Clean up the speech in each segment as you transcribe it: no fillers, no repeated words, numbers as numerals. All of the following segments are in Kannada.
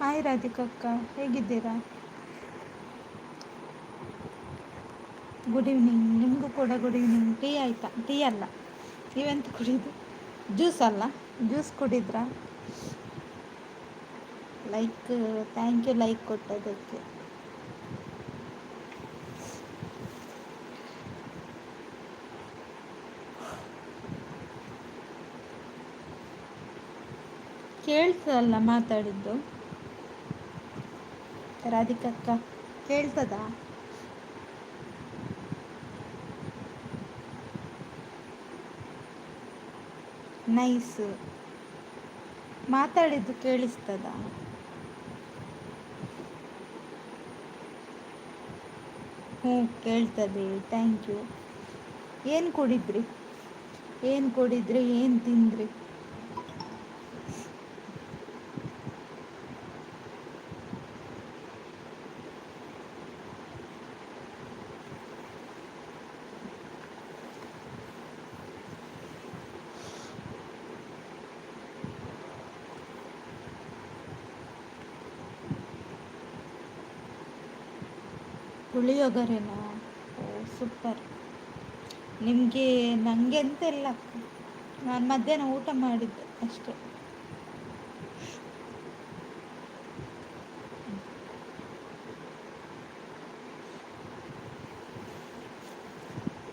ಹಾಯ್ ರಾಧಿಕಕ್ಕ, ಹೇಗಿದ್ದೀರಾ? Good evening. ನಿಮಗೂ ಕೂಡ ಗುಡ್ ಈವ್ನಿಂಗ್. ಟೀ ಆಯಿತಾ? ಟೀ ಅಲ್ಲ, ನೀವೆಂತ ಕುಡಿದು? ಜ್ಯೂಸ್ ಅಲ್ಲ, ಜ್ಯೂಸ್ ಕುಡಿದ್ರಾ? ಲೈಕ್, ಥ್ಯಾಂಕ್ ಯು ಲೈಕ್ ಕೊಟ್ಟದಕ್ಕೆ. ಕೇಳ್ತದಲ್ಲ ಮಾತಾಡಿದ್ದು? ರಾಧಿಕಕ್ಕ ಕೇಳ್ತದಾ? ನೈಸ್. ಮಾತಾಡಿದ್ದು ಕೇಳಿಸ್ತದ? ಹ್ಞೂ, ಕೇಳ್ತದೆ. Thank you. ಏನು ಕುಡಿದ್ರಿ? ಏನು ಕುಡಿದ್ರಿ, ಏನು ತಿಂದ್ರಿ? ಪುಳಿಯೋಗರೆನಾ? Oh, super. ನಿಮಗೆ, ನನಗೆ ಎಂತ ಇಲ್ಲ. ನಾನು ಮಧ್ಯಾಹ್ನ ಊಟ ಮಾಡಿದ್ದೆ ಅಷ್ಟೇ.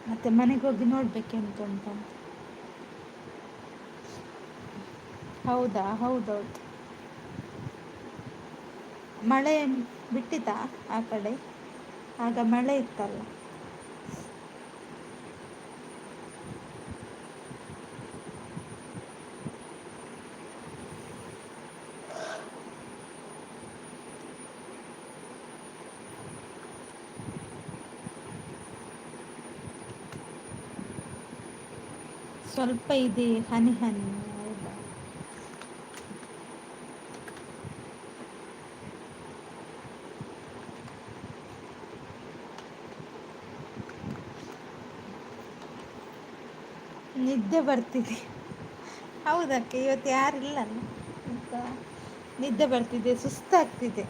ಮತ್ತೆ ಮನೆಗೆ ಹೋಗಿ ನೋಡ್ಬೇಕೆಂತ ಅಂತ. ಹೌದಾ? ಹೌದೌದು. ಮಳೆ ಬಿಟ್ಟಿತಾ ಆ ಕಡೆ? ಆಗ ಮಳೆ ಇತ್ತಲ್ಲ. ಸ್ವಲ್ಪ ಇದೆ, ಹನಿ ಹನಿ. ಹೌದಾ? ನಿದ್ದೆ ಬರ್ತಿದೆ. ಹೌದಕ್ಕೆ, ಇವತ್ತು ಯಾರಿಲ್ಲಲ್ಲ ಅಂತ. ನಿದ್ದೆ ಬರ್ತಿದೆ, ಸುಸ್ತಾಗ್ತಿದೆ.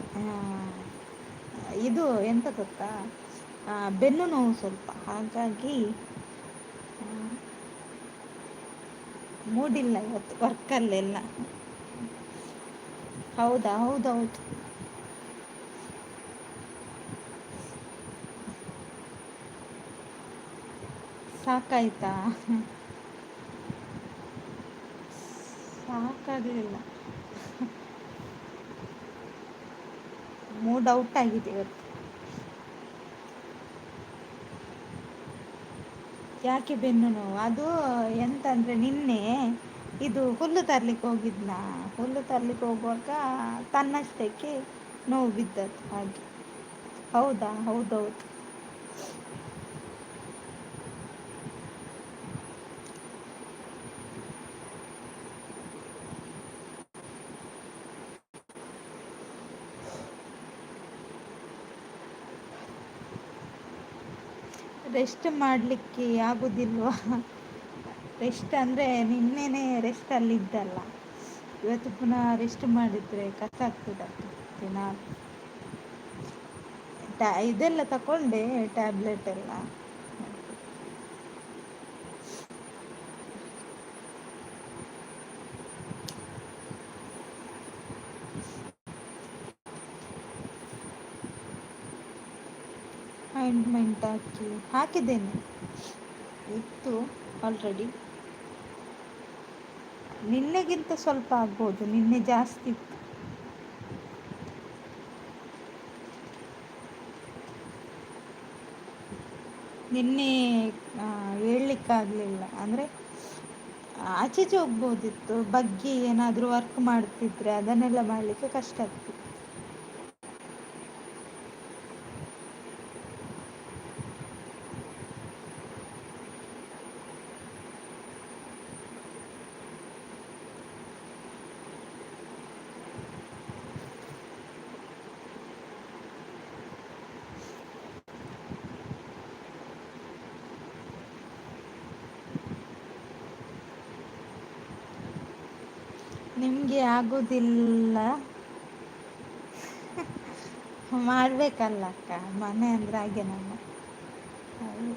ಇದು ಎಂತ ಗೊತ್ತಾ, ಬೆನ್ನು ನೋವು ಸ್ವಲ್ಪ, ಹಾಗಾಗಿ ಮೂಡಿಲ್ಲ ಇವತ್ತು ವರ್ಕಲ್ಲೆಲ್ಲ. ಹೌದಾ? ಹೌದೌದು. ಸಾಕಾಯ್ತಾ? ಸಾಕಾಗಲಿಲ್ಲ. ಮೂಡ್ ಔಟ್ ಆಗಿದೆ ಇವತ್ತು. ಯಾಕೆ ಬೆನ್ನು ನೋವು? ಅದು ಎಂತಂದರೆ, ನಿನ್ನೆ ಇದು ಹುಲ್ಲು ತರಲಿಕ್ಕೆ ಹೋಗಿದ್ನಾ, ಹುಲ್ಲು ತರಲಿಕ್ಕೆ ಹೋಗುವಾಗ ತನ್ನಷ್ಟಕ್ಕೆ ನೋವು ಬಿದ್ದದ್ದು ಹಾಗೆ. ಹೌದಾ? ಹೌದೌದು. ರೆಸ್ಟ್ ಮಾಡಲಿಕ್ಕೆ ಆಗೋದಿಲ್ವಾ? ರೆಸ್ಟ್ ಅಂದರೆ ನಿನ್ನೆನೇ ರೆಸ್ಟಲ್ಲಿದ್ದಲ್ಲ, ಇವತ್ತು ಪುನಃ ರೆಸ್ಟ್ ಮಾಡಿದರೆ ಕಷ್ಟ ಆಗ್ತದೆ ದಿನ. ಇದೆಲ್ಲ ತಗೊಂಡೆ, ಟ್ಯಾಬ್ಲೆಟ್ ಎಲ್ಲ. ಆಯಿಂಟ್ಮೆಂಟ್ ಹಾಕಿದ್ದೇನೆ, ಇತ್ತು ಆಲ್ರೆಡಿ. ನಿನ್ನೆಗಿಂತ ಸ್ವಲ್ಪ ಆಗ್ಬೋದು, ನಿನ್ನೆ ಜಾಸ್ತಿ ಇತ್ತು. ನಿನ್ನೆ ಹೇಳಲಿಕ್ಕಾಗಲಿಲ್ಲ, ಅಂದರೆ ಆಚೀಚೆ ಹೋಗ್ಬೋದಿತ್ತು, ಬಗ್ಗೆ ಏನಾದರೂ ವರ್ಕ್ ಮಾಡ್ತಿದ್ರೆ ಅದನ್ನೆಲ್ಲ ಮಾಡಲಿಕ್ಕೆ ಕಷ್ಟ ಆಗ್ತಿತ್ತು. ನಿಮಗೆ ಆಗೋದಿಲ್ಲ. ಮಾಡ್ಬೇಕಲ್ಲ ಅಕ್ಕ, ಮನೆ ಅಂದ್ರೆ ಹಾಗೆ ನಮ್ಮ. ಹೌದು.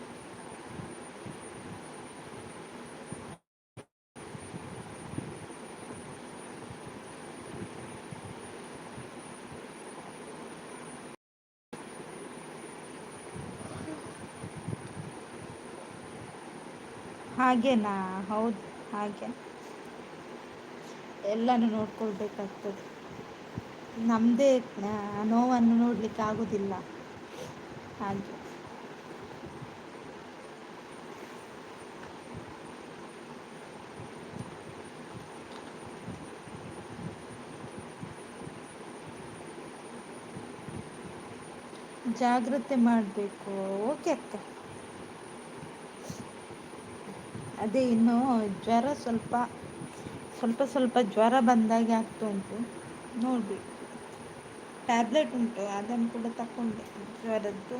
ಹಾಗೇನಾ? ಹೌದು, ಹಾಗೆ ಎಲ್ಲನೂ ನೋಡ್ಕೊಳ್ಬೇಕಾಗ್ತದೆ. ನಮ್ಮದೇ ನೋವನ್ನು ನೋಡಲಿಕ್ಕೆ ಆಗೋದಿಲ್ಲ ಹಾಗೆ. ಜಾಗ್ರತೆ ಮಾಡಬೇಕು. ಓಕೆ ಅಕ್ಕ. ಅದೇ ಇನ್ನು ಜ್ವರ ಸ್ವಲ್ಪ ಸ್ವಲ್ಪ ಸ್ವಲ್ಪ ಜ್ವರ ಬಂದಾಗೆ ಆಗ್ತಾ ಉಂಟು. ನೋಡಬೇಕು. ಟ್ಯಾಬ್ಲೆಟ್ ಉಂಟು, ಅದನ್ನು ಕೂಡ ತಗೊಂಡೆ ಜ್ವರದ್ದು.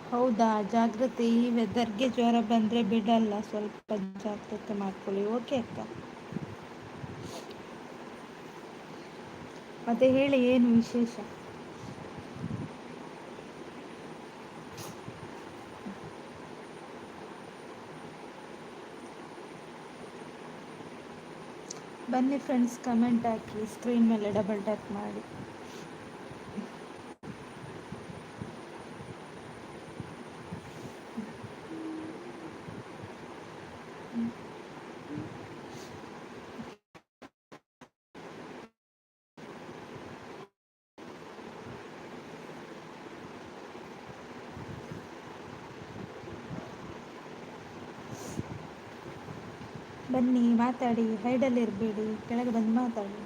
ಹೌದಾ? ಜಾಗ್ರತೆ, ಈ ವೆದರ್ಗೆ ಜ್ವರ ಬಂದರೆ ಬಿಡಲ್ಲ, ಸ್ವಲ್ಪ ಜಾಗ್ರತೆ ಮಾಡ್ಕೊಳ್ಳಿ. ಓಕೆ ಅಕ್ಕ. ಮತ್ತೆ ಹೇಳಿ, ಏನು ವಿಶೇಷ? ಬನ್ನಿ ಫ್ರೆಂಡ್ಸ್, ಕಮೆಂಟ್ ಹಾಕಿ, ಸ್ಕ್ರೀನ್ ಮೇಲೆ ಡಬಲ್ ಟ್ಯಾಪ್ ಮಾಡಿ. ಬನ್ನಿ ಮಾತಾಡಿ, ಹೈಡಲ್ಲಿ ಇರಬೇಡಿ, ಕೆಳಗೆ ಬಂದು ಮಾತಾಡಿ.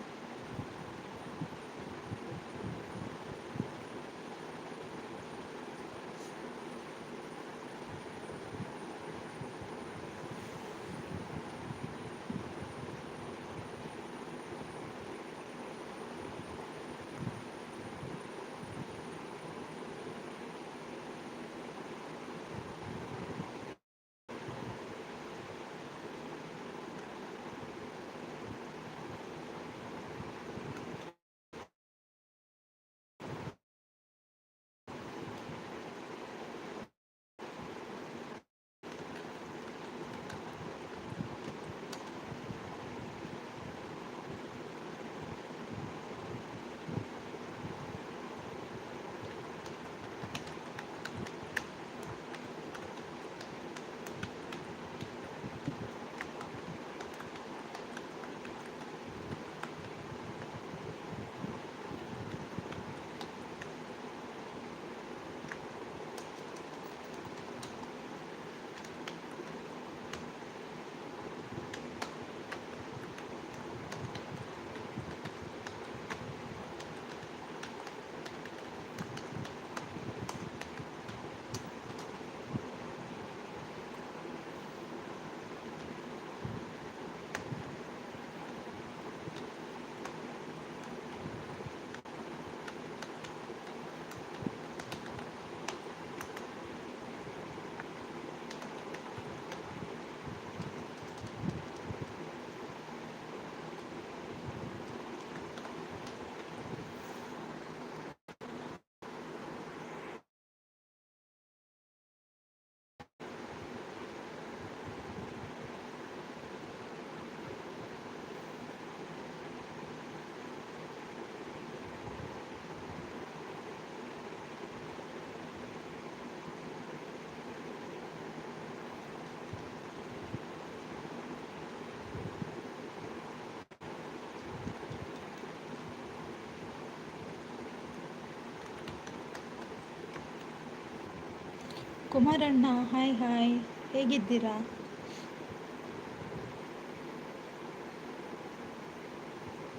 ಕುಮಾರಣ್ಣ, ಹಾಯ್ ಹಾಯ್, ಹೇಗಿದ್ದೀರಾ?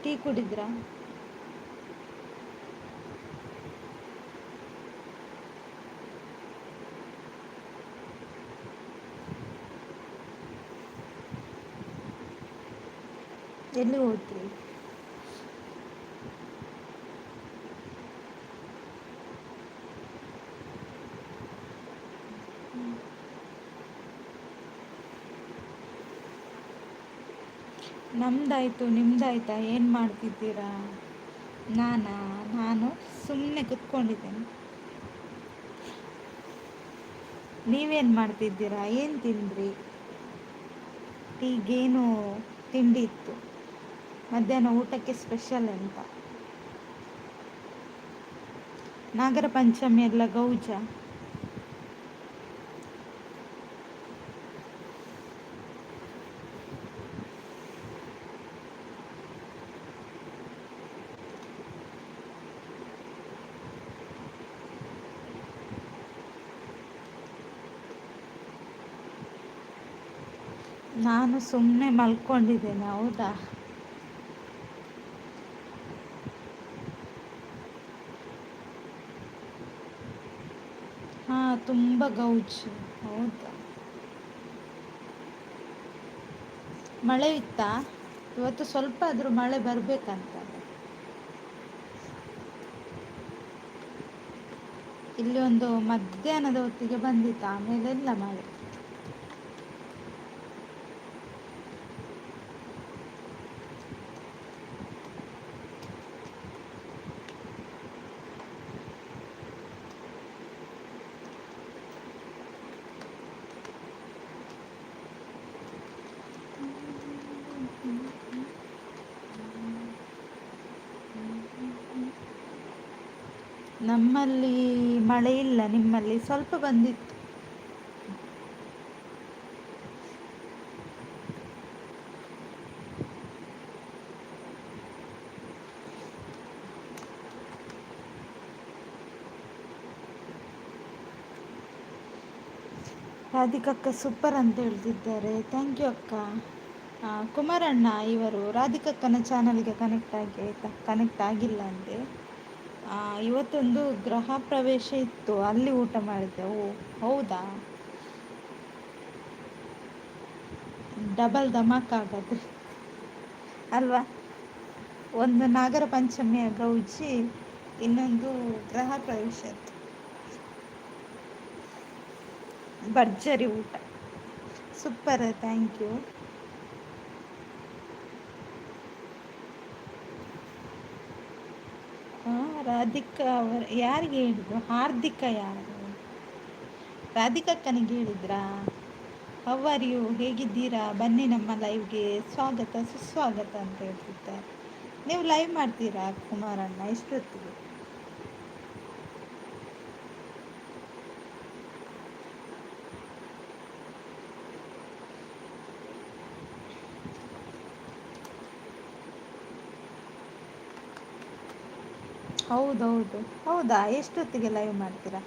ಟೀ ಕುಡಿದ್ರಾ? ಎಲ್ಲಿ ಹೋದ್ರಿ? ನಮ್ದಾಯ್ತು, ನಿಮ್ದಾಯ್ತಾ? ಏನು ಮಾಡ್ತಿದ್ದೀರಾ? ನಾನಾ? ನಾನು ಸುಮ್ಮನೆ ಕುತ್ಕೊಂಡಿದ್ದೇನೆ. ನೀವೇನು ಮಾಡ್ತಿದ್ದೀರಾ? ಏನು ತಿಂದ್ರಿ? ಈಗೇನು ತಿಂಡಿ ಇತ್ತು? ಮಧ್ಯಾಹ್ನ ಊಟಕ್ಕೆ ಸ್ಪೆಷಲ್ ಅಂತ? ನಾಗರ ಪಂಚಮಿ ಎಲ್ಲ ಗೌಜ? ನಾನು ಸುಮ್ಮನೆ ಮಲ್ಕೊಂಡಿದ್ದೇನೆ. ಹೌದಾ? ಹಾಂ, ತುಂಬ ಗೌಜು. ಹೌದಾ? ಮಳೆ ಇತ್ತಾ? ಇವತ್ತು ಸ್ವಲ್ಪ ಆದರೂ ಮಳೆ ಬರಬೇಕಂತ. ಇಲ್ಲಿ ಒಂದು ಮಧ್ಯಾಹ್ನದ ಹೊತ್ತಿಗೆ ಬಂದಿತ್ತು, ಆಮೇಲೆ ಇಲ್ಲ ಮಳೆ. ನಮ್ಮಲ್ಲಿ ಮಳೆ ಇಲ್ಲ, ನಿಮ್ಮಲ್ಲಿ ಸ್ವಲ್ಪ ಬಂದಿತ್ತು. ರಾಧಿಕಕ್ಕ ಸೂಪರ್ ಅಂತ ಹೇಳ್ತಿದ್ದಾರೆ. ಥ್ಯಾಂಕ್ ಯು ಅಕ್ಕ. ಕುಮಾರಣ್ಣ ಇವರು ರಾಧಿಕಕ್ಕನ ಚಾನಲ್ಗೆ ಕನೆಕ್ಟ್ ಆಗಿ ಆಯಿತಾ? ಕನೆಕ್ಟ್ ಆಗಿಲ್ಲ ಅಂದೆ. ಇವತ್ತೊಂದು ಗೃಹ ಪ್ರವೇಶ ಇತ್ತು, ಅಲ್ಲಿ ಊಟ ಮಾಡಿದ್ದೆ. ಓ, ಹೌದಾ? ಡಬಲ್ ಧಮಾಕ್ ಆಗತ್ತೆ ಅಲ್ವಾ? ಒಂದು ನಾಗರ ಪಂಚಮಿಯ ಗೌಜಿ, ಇನ್ನೊಂದು ಗೃಹ ಪ್ರವೇಶ. ಭರ್ಜರಿ ಊಟ. Super, thank you. ರಾಧಿಕಾ ಅವರು ಯಾರಿಗೆ ಹೇಳಿದ್ರು? ಹಾರ್ದಿಕ ಯಾರು? ರಾಧಿಕಕ್ಕನಿಗೆ ಹೇಳಿದ್ರಾ? How are you? ಹೇಗಿದ್ದೀರಾ? ಬನ್ನಿ ನಮ್ಮ ಲೈವ್ಗೆ, ಸ್ವಾಗತ ಸುಸ್ವಾಗತ ಅಂತ ಹೇಳ್ತಿದ್ದಾರೆ. ನೀವು ಲೈವ್ ಮಾಡ್ತೀರಾ ಕುಮಾರಣ್ಣ? ಎಷ್ಟೊತ್ತಿಗೆ? ಹೌದೌದು. ಹೌದಾ? ಎಷ್ಟೊತ್ತಿಗೆ ಲೈವ್ ಮಾಡ್ತೀರಾ?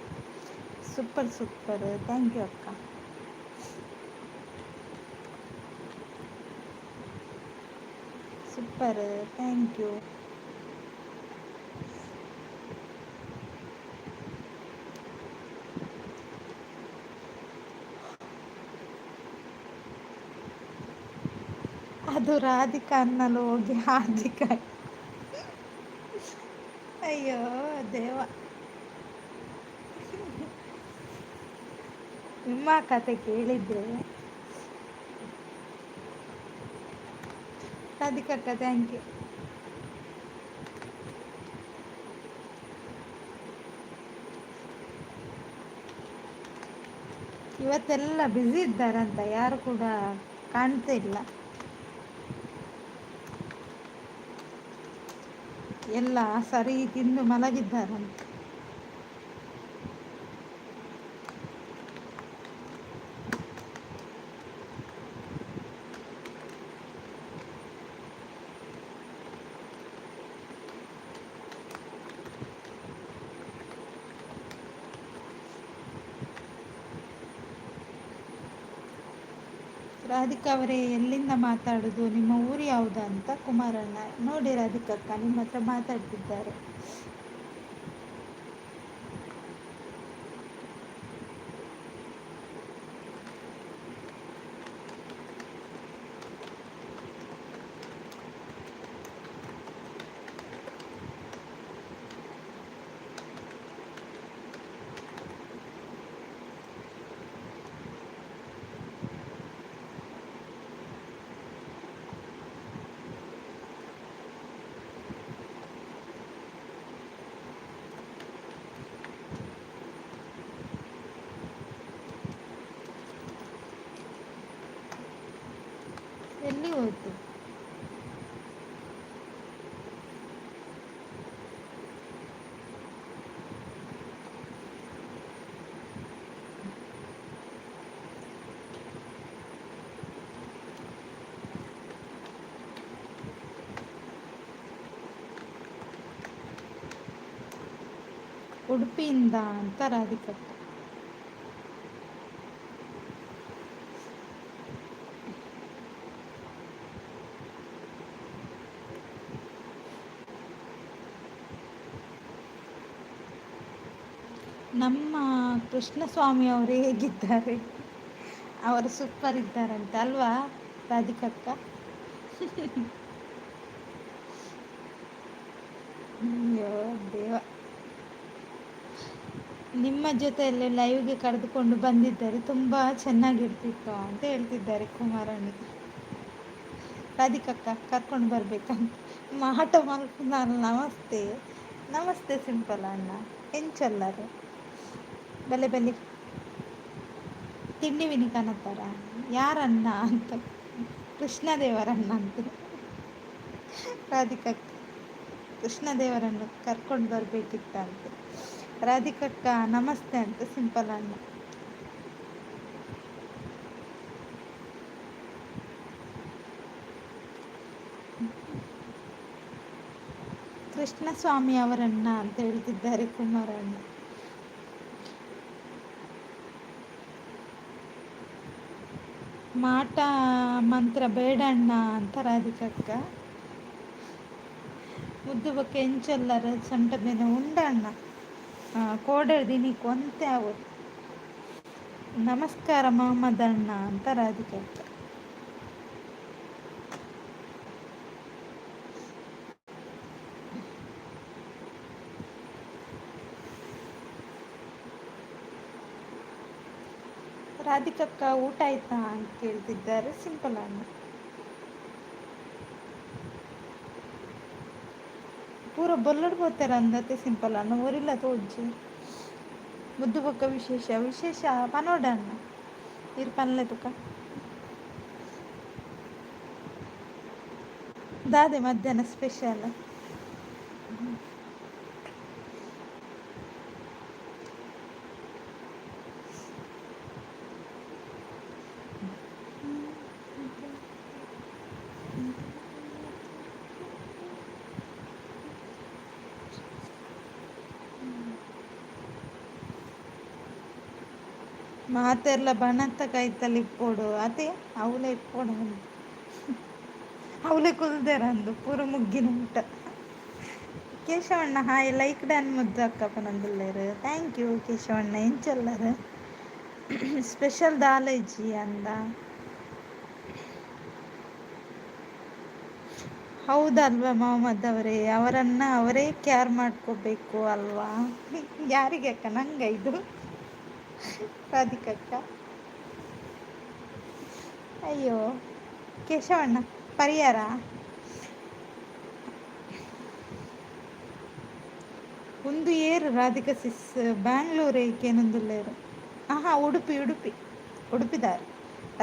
ಸೂಪರ್ ಸೂಪರ್, ಥ್ಯಾಂಕ್ ಯು ಅಕ್ಕ. Super, thank you. ಅದು ರಾಧಿಕಾ ಅನ್ನಲು ಹೋಗಿ ಹಾರ್ದಿಕ. ಅಯ್ಯೋ ದೇವ, ನಿಮ್ಮ ಕತೆ ಕೇಳಿದ್ರೆ. ರಾಧಿಕಕ್ಕ ಥ್ಯಾಂಕ್ ಯು. ಇವತ್ತೆಲ್ಲ ಬ್ಯುಸಿ ಇದ್ದಾರಂತ, ಯಾರು ಕೂಡ ಕಾಣ್ತಾ ಇಲ್ಲ. ಎಲ್ಲ ಸರಿ ತಿಂದು ಮಲಗಿದ್ದಾರಂತೆ. ರಾಧಿಕಾ ಅವರೇ ಎಲ್ಲಿಂದ ಮಾತಾಡೋದು, ನಿಮ್ಮ ಊರು ಯಾವುದು ಅಂತ ಕುಮಾರಣ್ಣ. ನೋಡಿ ರಾಧಿಕಕ್ಕ ನಿಮ್ಮ ಹತ್ರ ಮಾತಾಡ್ತಿದ್ದಾರೆ. ಎಲ್ಲಿ ಹೋಯ್ತು? ಉಡುಪಿಯಿಂದ ಅಂತ ರಾಧಿಕಕ್ಕ. ನಮ್ಮ ಕೃಷ್ಣಸ್ವಾಮಿ ಅವರು ಹೇಗಿದ್ದಾರೆ? ಅವರು ಸೂಪರ್ ಇದ್ದಾರಂತೆ ಅಲ್ವಾ ರಾಧಿಕಕ್ಕ? ಅಯ್ಯೋ ದೇವ, ನಿಮ್ಮ ಜೊತೆಯಲ್ಲಿ ಲೈವ್ಗೆ ಕರೆದುಕೊಂಡು ಬಂದಿದ್ದರೆ ತುಂಬ ಚೆನ್ನಾಗಿರ್ತಿತ್ತು ಅಂತ ಹೇಳ್ತಿದ್ದಾರೆ ಕುಮಾರಣ್ಣ. ರಾಧಿಕಕ್ಕ ಕರ್ಕೊಂಡು ಬರ್ಬೇಕಂತ ಮಾಟ ಮಲ್ಪುನಾಲ್. ನಮಸ್ತೆ ನಮಸ್ತೆ ಸಿಂಪಲ್ ಅಣ್ಣ, ಎಂಚಲ್ಲರು ಬಲೆ ಬಲೆ ತಿಂಡಿ ವಿನಿ ಕಾಣತ್ತಾರ. ಯಾರಣ್ಣ ಅಂತ? ಕೃಷ್ಣದೇವರಣ್ಣ ಅಂತ. ರಾಧಿಕಕ್ಕ ಕೃಷ್ಣದೇವರನ್ನು ಕರ್ಕೊಂಡು ಬರಬೇಕಿತ್ತಂತೆ. ರಾಧಿಕಕ್ಕ ನಮಸ್ತೆ ಅಂತ ಸಿಂಪಲ್ ಅಣ್ಣ. ಕೃಷ್ಣಸ್ವಾಮಿ ಅವರನ್ನ ಅಂತ ಹೇಳ್ತಿದ್ದಾರೆ ಕುಮಾರಣ್ಣ. ಮಾಟ ಮಂತ್ರ ಬೇಡಣ್ಣ ಅಂತ ರಾಧಿಕಕ್ಕ. ಮುದ್ದು ಬಕ್ಕ ಎಂಚಲ್ಲರ ಸೊಂಟ ಬೇನೆ ಉಂಡಣ್ಣ ಕೋಡದಿನಿ ಕೊಂತೆ ಅವರು. ನಮಸ್ಕಾರ ಮೊಹಮ್ಮದ್ ಅಣ್ಣ ಅಂತ ರಾಧಿಕಕ್ಕ. ರಾಧಿಕಕ್ಕ ಊಟ ಆಯ್ತಾ ಅಂತ ಕೇಳ್ತಿದ್ದಾರೆ ಸಿಂಪಲ್ ಅಣ್ಣ. ಪೂರ ಬೊಲ್ಲಡ್ಬೋತಾರ ಅಂದತೆ ಸಿಂಪಲ್ ಅಣ್ಣ ಊರಿಲ್ಲ ತೋಜ್ಜಿ. ಮುದ್ದು ಬೊಕ್ಕ ವಿಶೇಷ ವಿಶೇಷ ಪನೋಡಣ್ಣ ಇರು ಪನ್ಲೆ ತುಕ ದಾದೆ ಮಧ್ಯಾಹ್ನ ಸ್ಪೆಷಲ್. ಮಾತೆರ್ಲ ಬಣತ್ತ ಕೈತಲ್ಲಿ ಇಪ್ಪೋಡು ಅದೇ ಅವಳೆ ಇಪ್ಪೋಡು ಅಂದು ಅವಳೆ ಕುಲ್ದೇರಂದು ಪೂರ ಮುಗ್ಗಿನ ಊಟ. ಕೇಶವಣ್ಣ ಹಾಯ್ ಲೈಕ್ ಡನ್ ಮುದ್ದು ಅಕ್ಕಪ್ಪನಂದುಲ್ಲೇರು. ಥ್ಯಾಂಕ್ ಯು ಕೇಶವಣ್ಣ ಎಂಚಲ್ಲರು ಸ್ಪೆಷಲ್ ದಾಲೇಜಿ ಅಂದ. ಹೌದಲ್ವಾ ಮೊಹಮ್ಮದ್ ಅವರೇ, ಅವರನ್ನ ಅವರೇ ಕೇರ್ ಮಾಡ್ಕೋಬೇಕು ಅಲ್ವಾ? ಯಾರಿಗೆ ಅಕ್ಕ? ನಂಗ ಇದು ರಾಧಿಕಕ್ಕ. ಅಯ್ಯೋ ಕೇಶವಣ್ಣ ಪರಿಹಾರ ಒಂದು ಏರು ರಾಧಿಕ ಸಿಸ್ ಬ್ಯಾಂಗ್ಳೂರ್ ಏಕೇನೊಂದುಲ್ಲೇರು. ಆಹಾ ಉಡುಪಿ ಉಡುಪಿ ಉಡುಪಿದಾರೆ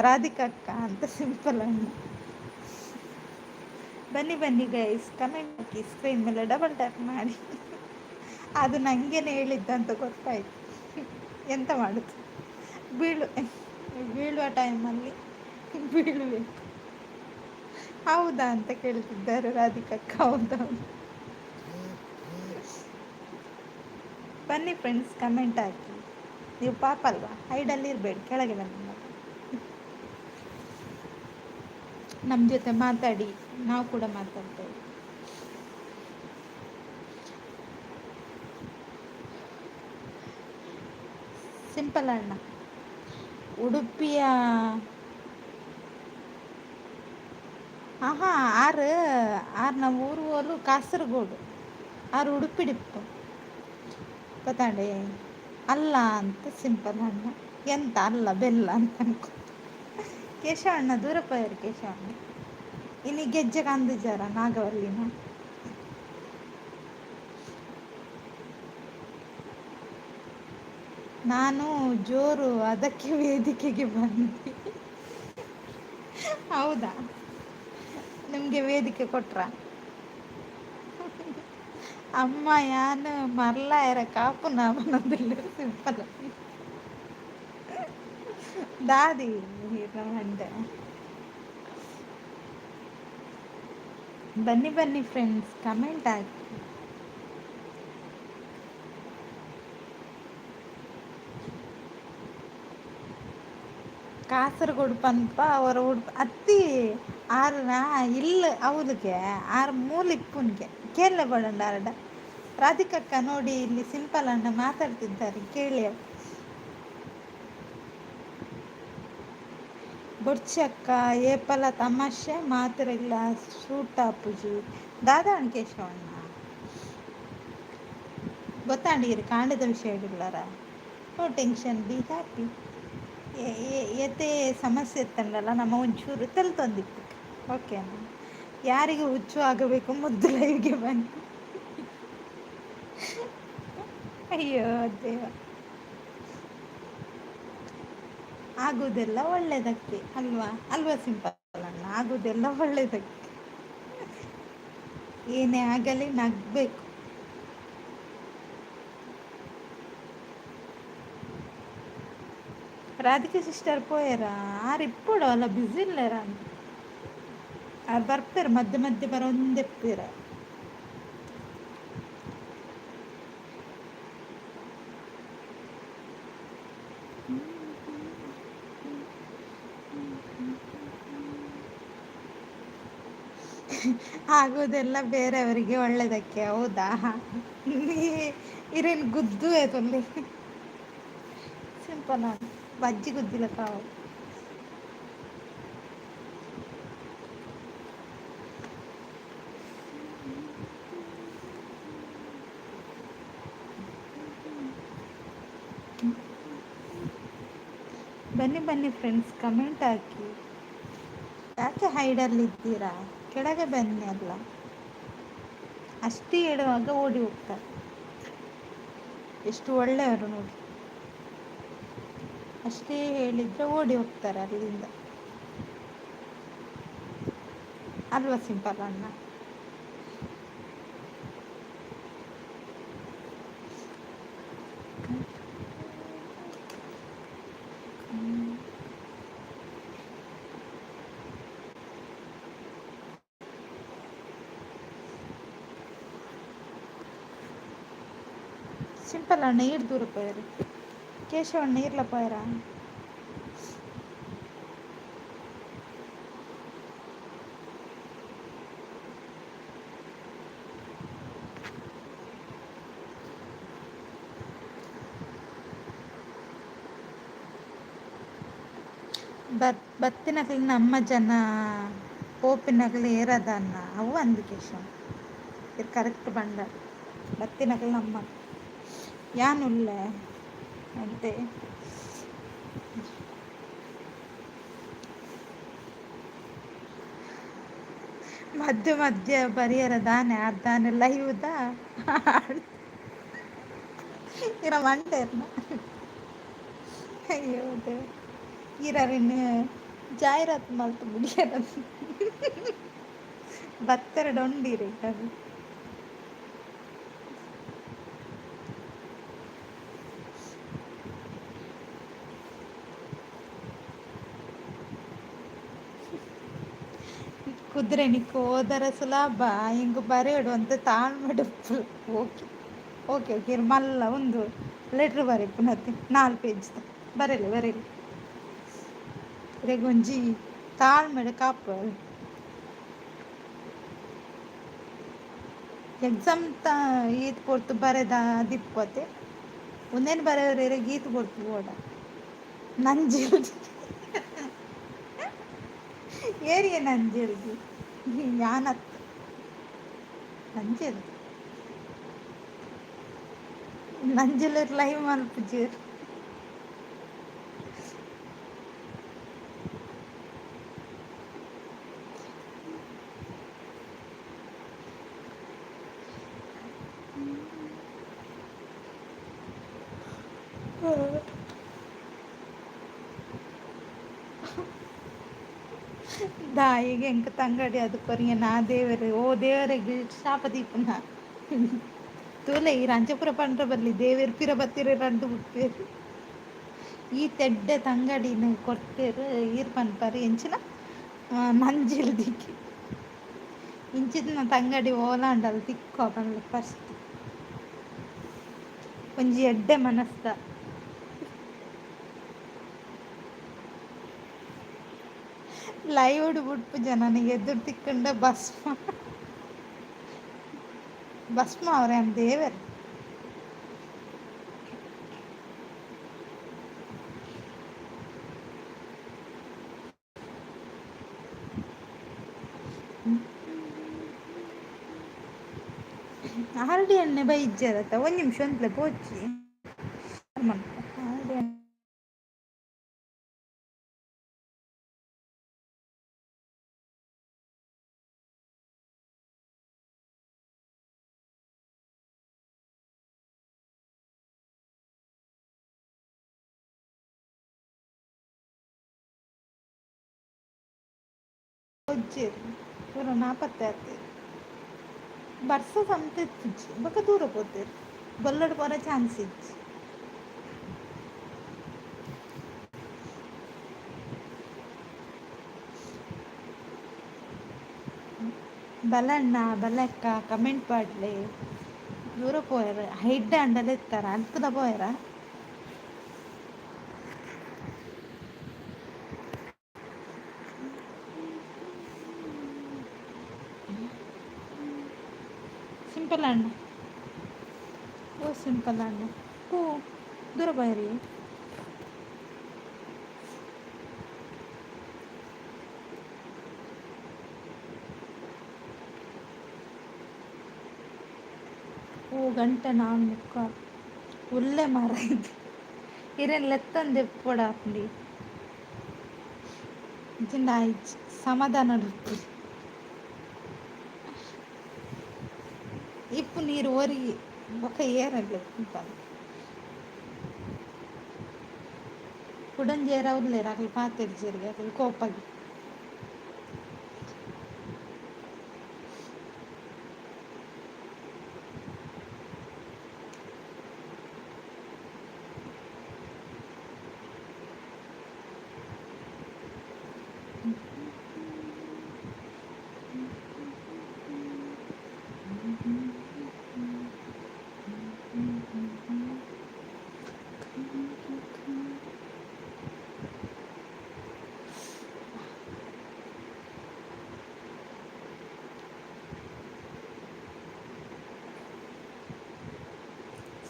ರಾಧಿಕಕ್ಕ ಅಂತ ಸಿಂಪಲ್ ಅಣ್ಣ. ಬನ್ನಿ ಬನ್ನಿ ಗೈಸ್, ಕಮೆಂಟ್ ಹಾಕಿ, ಸ್ಕ್ರೀನ್ ಮೇಲೆ ಡಬಲ್ ಟ್ಯಾಪ್ ಮಾಡಿ. ಅದು ನನಗೇನೆ ಹೇಳಿದ್ದಂತ ಗೊತ್ತಾಯ್ತು. ಎಂತ ಮಾಡುದು, ಬೀಳುವ ಟೈಮಲ್ಲಿ ಬೀಳುವೆ. ಹೌದಾ ಅಂತ ಕೇಳ್ತಿದ್ದಾರೆ ರಾಧಿಕಕ್ಕ. ಹೌದಾ, ಬನ್ನಿ ಫ್ರೆಂಡ್ಸ್ ಕಮೆಂಟ್ ಹಾಕಿ. ನೀವು ಪಾಪ ಅಲ್ವಾ, ಹೈಡಲ್ಲಿ ಇರಬೇಡಿ, ಕೆಳಗೆ ಬನ್ನಿ. ನಮ್ಮ ಜೊತೆ ಮಾತಾಡಿ, ನಾವು ಕೂಡ ಮಾತಾಡ್ತೇವೆ. ಸಿಂಪಲ್ ಅಣ್ಣ. ಉಡುಪಿಯ ಆಹಾ ಆರು ಆರು ನಮ್ಮ ಊರು ಹೋಲು ಕಾಸರಗೋಡು, ಆರು ಉಡುಪಿ ಡಿಪ್ಪು ಗೊತ್ತಾಂಡೆ. ಅಲ್ಲ ಅಂತ ಸಿಂಪಲ್ ಅಣ್ಣ, ಎಂತ ಅಲ್ಲ ಬೆಲ್ಲ ಅಂತ ಅನ್ಕೊ. ಕೇಶವಣ್ಣ ದೂರ ಪೋಯರು ಕೇಶವಣ್ಣ. ಇನ್ನು ಗೆಜ್ಜೆ ಕಂದಿಜಾರ ನಾಗವಲ್ಲಿನ. ನಾನು ಜೋರು ಅದಕ್ಕೆ ವೇದಿಕೆಗೆ ಬಂದೆ. ಹೌದಾ, ನಿಮಗೆ ವೇದಿಕೆ ಕೊಟ್ರ? ಅಮ್ಮ ಯಾನು ಮರ್ಲಾಯರ ಕಾಪು ನಾಮನದಿಲ್ಲ ಸಿಂಪಲ್ ದಾದಿ ಮಂಡೆ. ಬನ್ನಿ ಬನ್ನಿ ಫ್ರೆಂಡ್ಸ್, ಕಮೆಂಟ್ ಹಾಕಿ. ಕಾಸರಗೋಡು ಪನ್ಪ ಅವರ ಉಡುಪು ಅತ್ತಿ ಆರ್ನ ಇಲ್ಲ ಅವಳಿಗೆ ಆರು ಮೂಲಿಪ್ಪುನ್ಗೆ ಕೇರಳ ಬಡಂಡಾರಡ ರಾಧಿಕಕ್ಕ ನೋಡಿ ಇಲ್ಲಿ ಸಿಂಪಲ್ ಅಣ್ಣ ಮಾತಾಡ್ತಿದ್ದಾರೆ ಕೇಳಿ. ಬೊಡ್ಚಿ ಅಕ್ಕ ಏಪಲ ತಮಾಷೆ ಮಾತಿರಲ್ಲ ಸೂಟ ಪೂಜಿ ದಾದಾಣ ಕೇಶವಣ್ಣ ಗೊತ್ತಾಂಡಿರು ಕಾಂಡದ ವಿಷಯ ಹಿಡಿಲ್ಲಾರ. No tension, be happy. ಎತ್ತೆ ಸಮಸ್ಯೆ ಇತ್ತಂಡಲ್ಲ ನಮ್ಮ ಒಂಚೂರು ತಂದಿತ್ತು. ಓಕೆನಾ, ಯಾರಿಗೆ ಹುಚ್ಚು ಆಗಬೇಕು ಮುದ್ದು ಲೈವ್ಗೆ ಬನ್ನಿ. ಅಯ್ಯೋ ದೇವ, ಆಗುವುದೆಲ್ಲ ಒಳ್ಳೇದಕ್ಕೆ ಅಲ್ವಾ? ಅಲ್ವಾ ಸಿಂಪಲ್ ಅಣ್ಣ, ಆಗುವುದೆಲ್ಲ ಒಳ್ಳೇದಕ್ಕೆ. ಏನೇ ಆಗಲಿ ನಗಬೇಕು. ರಾಧಿಕೆ ಸಿಸ್ಟರ್ ಪೋಯರ ಆರು ಇಪ್ಪಡು ಅಲ್ಲ ಬ್ಯುಸಿ ಇಲ್ಲರ ಅಂತ ಅವ್ರು ಬರ್ಪೇರು ಮಧ್ಯೆ ಮಧ್ಯೆ ಬರೋ ಒಂದೆಪ್ಪೀರ. ಆಗೋದೆಲ್ಲ ಬೇರೆಯವರಿಗೆ ಒಳ್ಳೇದಕ್ಕೆ, ಹೌದಾ? ಇರೇನು ಗುದ್ದು ತೊಂದರೆ ಸಿಂಪಲ್ ನಾನು ಬಜ್ಜಿ ಗುದ್ದಿಲ್ಲ ಕಾವು. ಬನ್ನಿ ಬನ್ನಿ ಫ್ರೆಂಡ್ಸ್, ಕಮೆಂಟ್ ಹಾಕಿ. ಯಾಕೆ ಹೈಡಲ್ಲಿದ್ದೀರಾ? ಕೆಳಗೆ ಬನ್ನಿ. ಅಲ್ಲ ಅಷ್ಟೇ ಹೇಳುವಾಗ ಓಡಿ ಹೋಗ್ತಾರೆ. ಎಷ್ಟು ಒಳ್ಳೆಯವರು ನೋಡಿ, ಅಷ್ಟೇ ಹೇಳಿದ್ರೆ ಓಡಿ ಹೋಗ್ತಾರೆ ಅಲ್ಲಿಂದ. ಅಲ್ವಾ ಸಿಂಪಲ್ ಅಣ್ಣ? ಸಿಂಪಲ್ ಅಣ್ಣ ಈಡ್ ದೂರ ಪೋಯರು, ಕೇಶವಣ್ಣ ಇರ್ಲ ಪೋಯರ. ಬತ್ತಿನಕ್ಲಿ ನಮ್ಮ ಜನ ಪೋಪಿನಕ್ಲಿ ಏರದನ್ನ ಅವು ಅಂದು ಕೇಶವ ಇದು ಕರೆಕ್ಟ್ ಬಂಡ. ಬತ್ತಿನಕ್ಲಿ ನಮ್ಮ ಯಾನುಳ್ಳೆ ಅಂತೆ. ಮಧ್ಯ ಮಧ್ಯ ಬರಿಯರ ದಾನೆ ಅರ್ಧಾನೆ ಲೈವ್ದ ಇರ ಮಂಟೆ ಅಯ್ಯೋ ದೇವ ಇರಿನ್ನು ಜಾಹೀರಾತು ಮಲ್ತು ಬಿಡಿಯರ ಬತ್ತೆರಡು ಉಂಡಿರಿ ಅದು. ಕುದುರೆ ನಿಕ್ಕು ಹೋದರ ಸುಲಭ ಹಿಂಗೆ ಬರೆಯಡು ಅಂತ ತಾಳ್ಮೆಡುಪ್ಪು. ಓಕೆ ಓಕೆ ಓಕೆ ಮಲ್ಲ ಒಂದು ಲೆಟ್ರ್ ಬರೀ ಪುನಃ 4 ಪೇಜ್ ಬರೀಲಿ ರೆಗೊಂಜಿ ತಾಳ್ಮೆಡು ಕಾಪು ಎಕ್ಸಾಮ್ ಈತ್ ಕೊಡ್ತು ಬರೆದ ದಿಪ್ಪತ್ತೆ ಒಂದೇನು ಬರೆಯವ್ರೆ ಗೀತ್ ಕೊಡ್ತು ಓಡ ನಂಜು ಏರಿಯ ನಂಜಲ್ಗಿ ಯಾನತ್ ನಂಜಲ್ ನಂಜಲ್ ಲೈವ್ ಮಲ್ಪುಜೀರ್ ದಾಯಿಗೆ ಎಂಕ ತಂಗಡಿ ಅದು ಕೊರಿಯ ನಾ ದೇವರೇ ಓ ದೇವರಿಗೆ ಶಾಪ ದೀಪನ ತೂಲೆ ಈ ರಂಚಪುರ ಪಂಡ್ರ ಬರ್ಲಿ ದೇವೇರ್ ಪಿರ ಬತ್ತಿರ ರಂಡು ಬಿಟ್ಟೇರು ಈ ತೆಡ್ಡೆ ತಂಗಡಿನ ಕೊಡ್ತೇರು ಈರ್ ಪನ್ಪರ್ ಎಂಚಿನ ನಂಜಿಲ್ ದಿಕ್ಕಿ ಇಂಚಿನ ತಂಗಡಿ ಓಲಾಂಡಲ್ ತಿಕ್ಕೋ ಪಂಡ್ಲ ಫಸ್ಟ್ ಒಂಜಿ ಎಡ್ಡೆ ಮನಸ್ದ ಲೈವ್ಡ್ ಬಿಟ್ಪು ಜನನಿಗೆ ಎದುರು ತಿಕ್ಕಂಡ ಭಸ್ಮ ಅವ್ರೆ ದೇವರು ಆಲ್ರೆಡಿ ಎಣ್ಣೆ ಬೈಜ್ಜರತ್ತ ಒಂದು ನಿಮಿಷ ಒಂದ್ಲೆ ಪೋಚಿ ಪೂರ ನಾಪತ್ತೆ ಆಗ್ತದೆ ಬರ್ಸ ಸಂತೆ ಬೊಕ್ಕ ದೂರ ಪೋತೇರು ಬೊಲ್ಲಡ್ ಪೋರ ಚಾನ್ಸ್ ಇಜ್ಜಿ ಬಲಣ್ಣ ಬಲಕ್ಕ ಕಮೆಂಟ್ ಪಾಡ್ಲೆ ದೂರ ಪೋಯರ ಹೈಡ್ ಅಂಡಲ ಇರ್ತಾರ ಅಲ್ಪದ ಪೋಯರ ಸಿಂಪಲ್ ಅಣ್ಣ ಓ ಸಿಂಪಲ್ ಅಣ್ಣ ಹೂ ದೂರ ಪೋಯರಿ ಓ ಗಂಟೆ ನಾನು ಮುಕ್ಕ ಒಳ್ಳೆ ಮರ ಇದು ಇರೇನು ಲೆತ್ತಂದು ಎಪ್ಪಡ ಅಂಡಿ ಇಜ್ಜಿಂಡ ಆಯ್ತು ಸಮಾಧಾನ ಇರ್ತೀರಿ ಇಪ್ಪು ನೀರು ಒರಿಗಿ ಬೊಕ್ಕ ಏರಲ್ಲ ಕುಡಂಜೇರ ಉರ್ಲೇರ ಅಕಲ್ ಪಾತೆರ್ಜೇರಿಗೆ ಅಕಲ್ ಕೋಪಗಿ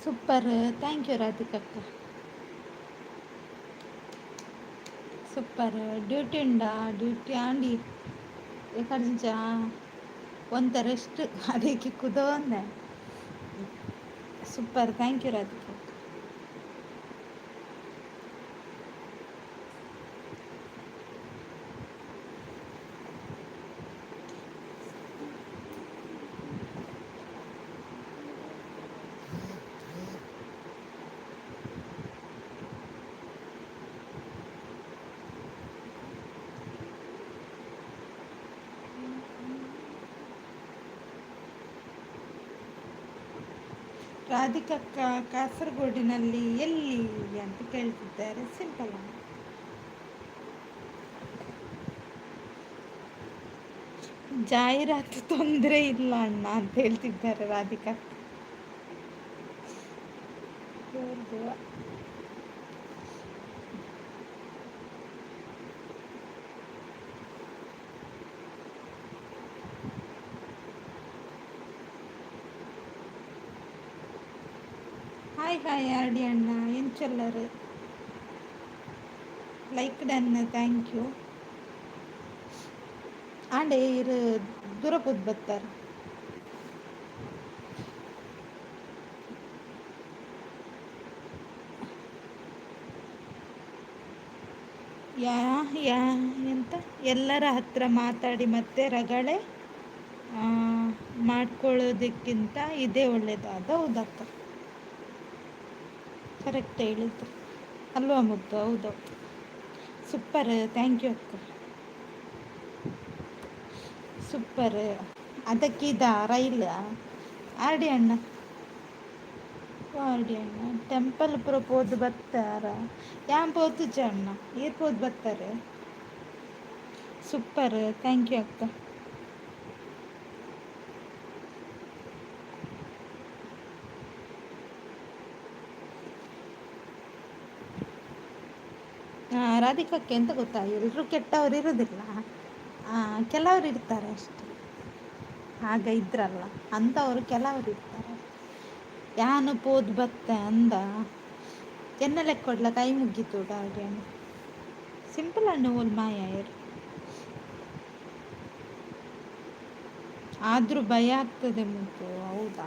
ಸೂಪರ್ ಥ್ಯಾಂಕ್ ಯು ರಾಧಿಕಕ್ಕ ಸೂಪರ್ ಡ್ಯೂಟಿ ಉಂಡಾ ಡ್ಯೂಟಿ ಆಂಡಿ ಎಕಡ್ದಿಂಚ ಒಂತ ರೆಸ್ಟ್ ಅದಕ್ಕೆ ಕುದೋಂದೆ ಸೂಪರ್ ಥ್ಯಾಂಕ್ ಯು ರಾಧಿಕಕ್ಕ ರಾಧಿಕಕ್ಕ ಕಾಸರಗೋಡಿನಲ್ಲಿ ಎಲ್ಲಿ ಅಂತ ಕೇಳ್ತಿದ್ದಾರೆ ಸಿಂಪಲ್ ಆಗಿ ಜಾಹೀರಾತು ತೊಂದರೆ ಇಲ್ಲ ಅಣ್ಣ ಅಂತ ಹೇಳ್ತಿದ್ದಾರೆ ರಾಧಿಕಾ ದೇವ್ರ. ಹಾಯ್ ಹಾಯ್ ಆರ್ ಡಿ ಅಣ್ಣ ಎಂಚೊಲ್ಲರು ಲೈಕ್ ಡನ್ ಥ್ಯಾಂಕ್ ಯು ಆಂಡೆ ಇರು ದೂರಪುದ್ ಬತ್ತಾರ ಯಾ ಯಾ ಎಂತ ಎಲ್ಲರ ಹತ್ರ ಮಾತಾಡಿ ಮತ್ತೆ ರಗಳೆ ಆ, ಮಾಡ್ಕೊಳ್ಳೋದಕ್ಕಿಂತ ಇದೇ ಒಳ್ಳೇದು ಅದು ಹೌದಕ್ಕ ಕರೆಕ್ಟ್ ಹೇಳಿದ್ದು ಅಲ್ವಾ ಮುದ್ದು ಹೌದು ಸೂಪರ್ ಥ್ಯಾಂಕ್ ಯು ಅಕ್ಕ ಸೂಪರ್ ಅದಕ್ಕಿದ ರೈಲ್ ಆರ್ ಡಿ ಅಣ್ಣ ಆರ್ ಡಿ ಅಣ್ಣ ಟೆಂಪಲ್ ಪ್ರಪೋದ್ ಬರ್ತಾರ ಯಾನ್ ಪೋತು ಅಣ್ಣ ಏರ್ಪೋದ್ ಬರ್ತಾರೆ ಸೂಪರ್ ಥ್ಯಾಂಕ್ ಯು ಅಕ್ಕ ರಾಧಿಕಕ್ಕೆ ಎಂತ ಗೊತ್ತಾ ಎಲ್ಲರೂ ಕೆಟ್ಟವ್ರು ಇರೋದಿಲ್ಲ ಕೆಲವರು ಇರ್ತಾರೆ ಅಷ್ಟೆ ಆಗ ಇದ್ರಲ್ಲ ಅಂಥವ್ರು ಕೆಲವರು ಇರ್ತಾರೆ ಯಾನು ಪೋದ್ ಬತ್ತೆ ಅಂದ ಎನ್ನಲೆ ಕೊಡ್ಲ ಕೈ ಮುಗಿತು ಡಾಡಿ ಅಣ್ಣ ಸಿಂಪಲ್ ಅಣ್ಣ ಓಲ್ ಮಾಯ ಇರು ಆದರೂ ಭಯ ಆಗ್ತದೆ ಮುದ್ದು ಹೌದಾ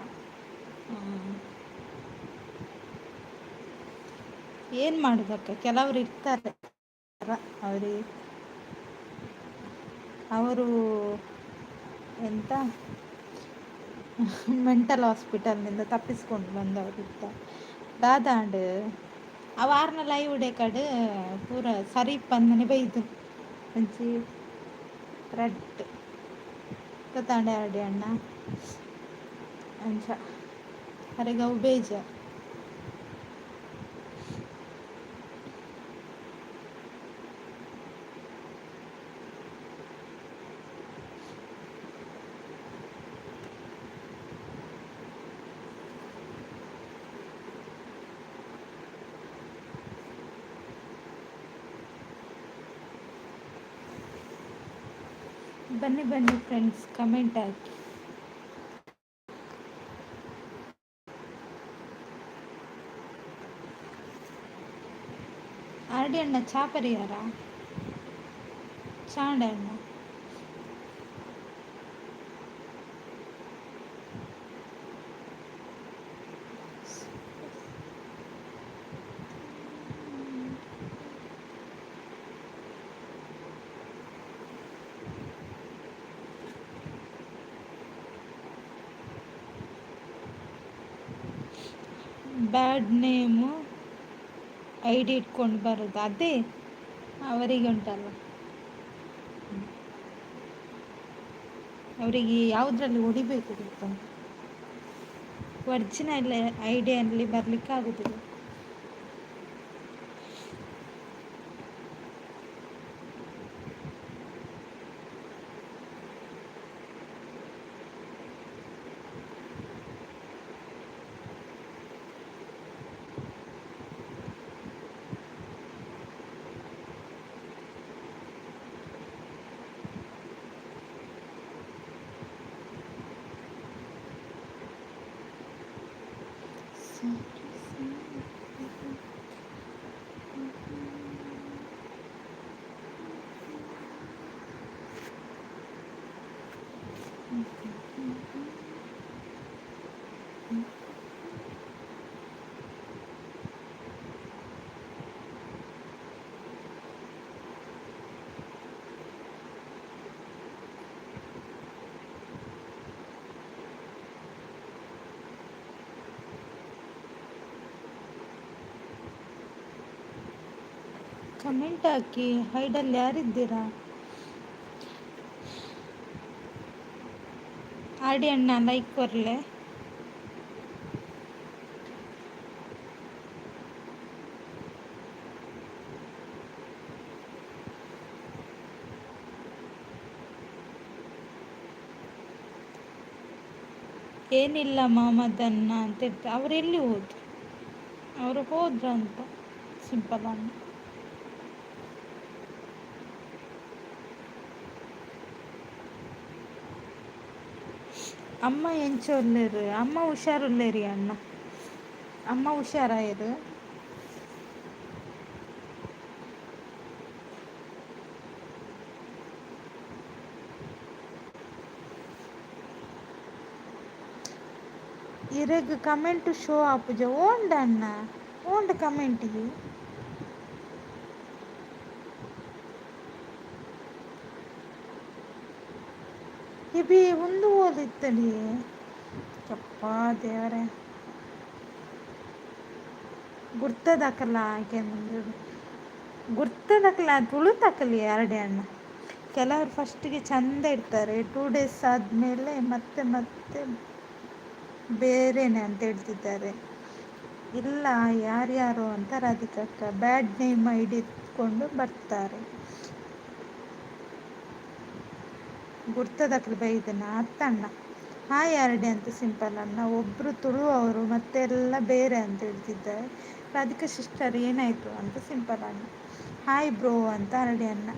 ಏನು ಮಾಡೋದಕ್ಕ ಕೆಲವರು ಇರ್ತಾರೆ ಅವರಿಗೆ ಅವರು ಎಂತ ಮೆಂಟಲ್ ಹಾಸ್ಪಿಟಲ್ನಿಂದ ತಪ್ಪಿಸ್ಕೊಂಡು ಬಂದವರು ಇರ್ತಾರೆ ದಾದಾಂಡ್ ಆ ವಾರನ ಲೈವ್ ಉಡೆ ಕಡೆ ಪೂರ ಸರಿ ಪಂದನೆ ಬೈದು ಒಂಚಿ ರೆಡ್ ಗೊತ್ತಾಂಡೆ ಆಡಿ ಅಣ್ಣ ಅಂಚ ಅರೆಗೆ ಅವು ಬೇಜ ಬನ್ನಿ ಬನ್ನಿ ಫ್ರೆಂಡ್ಸ್ ಕಮೆಂಟ್ ಹಾಕಿ ಆರ್ ಡಿ ಅಣ್ಣ ಚಾ ಪರಿಹಾರ ಚಾಂಡ ಅಣ್ಣ ಬ್ಯಾಡ್ ನೇಮು ಐ ಡಿ ಇಟ್ಕೊಂಡು ಬರೋದು ಅದೇ ಅವರಿಗೆ ಉಂಟಲ್ಲ ಅವರಿಗೆ ಯಾವುದ್ರಲ್ಲಿ ಹೊಡಿಬೇಕು ಗೊತ್ತಾ ಒರಿಜಿನಲ್ ಐಡಿಯಲ್ಲಿ ಬರಲಿಕ್ಕೆ ಆಗೋದಿಲ್ಲ ಕಮೆಂಟ್ ಹಾಕಿ ಹೈಡಲ್ಲಿ ಯಾರಿದ್ದೀರಾ ಆಡಿ ಅಣ್ಣ ಲೈಕ್ ಕೊರ್ಲೆ ಏನಿಲ್ಲ ಮಾಮದನ್ನ ಅಂತ ಇರ್ತಾರೆ ಅವ್ರು ಎಲ್ಲಿ ಹೋದ್ರು ಅವರು ಹೋದ್ರ ಅಂತ ಸಿಂಪಲ್ ಅಣ್ಣ ಅಮ್ಮ ಎಂಚೊಲ್ಲೇರು ಅಮ್ಮ ಹುಷಾರುಲ್ಲೇರಿ ಅಣ್ಣ ಅಮ್ಮ ಹುಷಾರಾಯರು. ಇರೆಗ್ ಕಮೆಂಟ್ ಶೋ ಆಪುಜ ಓಂಡ ಅಣ್ಣ ಓಂಡ ಕಮೆಂಟಿಗೆ ಇಬಿ ಒಂದು ಓದಿತ್ತಡಿ. ಯಪ್ಪ ದೇವರೇ, ಗುರ್ತದಕಲ್ಲ ಆಕೆ ಮುಂದೆ ಗುರ್ತದಕಲ್ಲ ತುಳುತಕಲಿ ಎರಡೇ ಅಣ್ಣ. ಕೆಲವರು ಫಸ್ಟಿಗೆ ಚಂದ ಇರ್ತಾರೆ, 2 ಡೇಸ್ ಆದಮೇಲೆ ಮತ್ತೆ ಮತ್ತೆ ಬೇರೆನೆ ಅಂತ ಹೇಳ್ತಿದ್ದಾರೆ. ಇಲ್ಲ ಯಾರ್ಯಾರು ಅಂತ ರಾಧಿಕಕ್ಕ ಬ್ಯಾಡ್ ನೇಮ್ ಹಿಡಿದುಕೊಂಡು ಬರ್ತಾರೆ. ಗುರ್ತದಕ್ಲು ಬೈದನ ಅತ್ತಣ್ಣ. ಹಾಯ್ ಎರಡೆ ಅಂತ ಸಿಂಪಲ್ ಅಣ್ಣ. ಒಬ್ಬರು ತುಳು ಅವರು ಮತ್ತೆ ಎಲ್ಲ ಬೇರೆ ಅಂತ ಹೇಳ್ತಿದ್ದಾರೆ. ರಾಧಿಕಾ ಸಿಸ್ಟರ್ ಏನಾಯಿತು ಅಂತ ಸಿಂಪಲ್ ಅಣ್ಣ. ಹಾಯ್ ಬ್ರೋ ಅಂತ ಹರಡಿ ಅಣ್ಣ.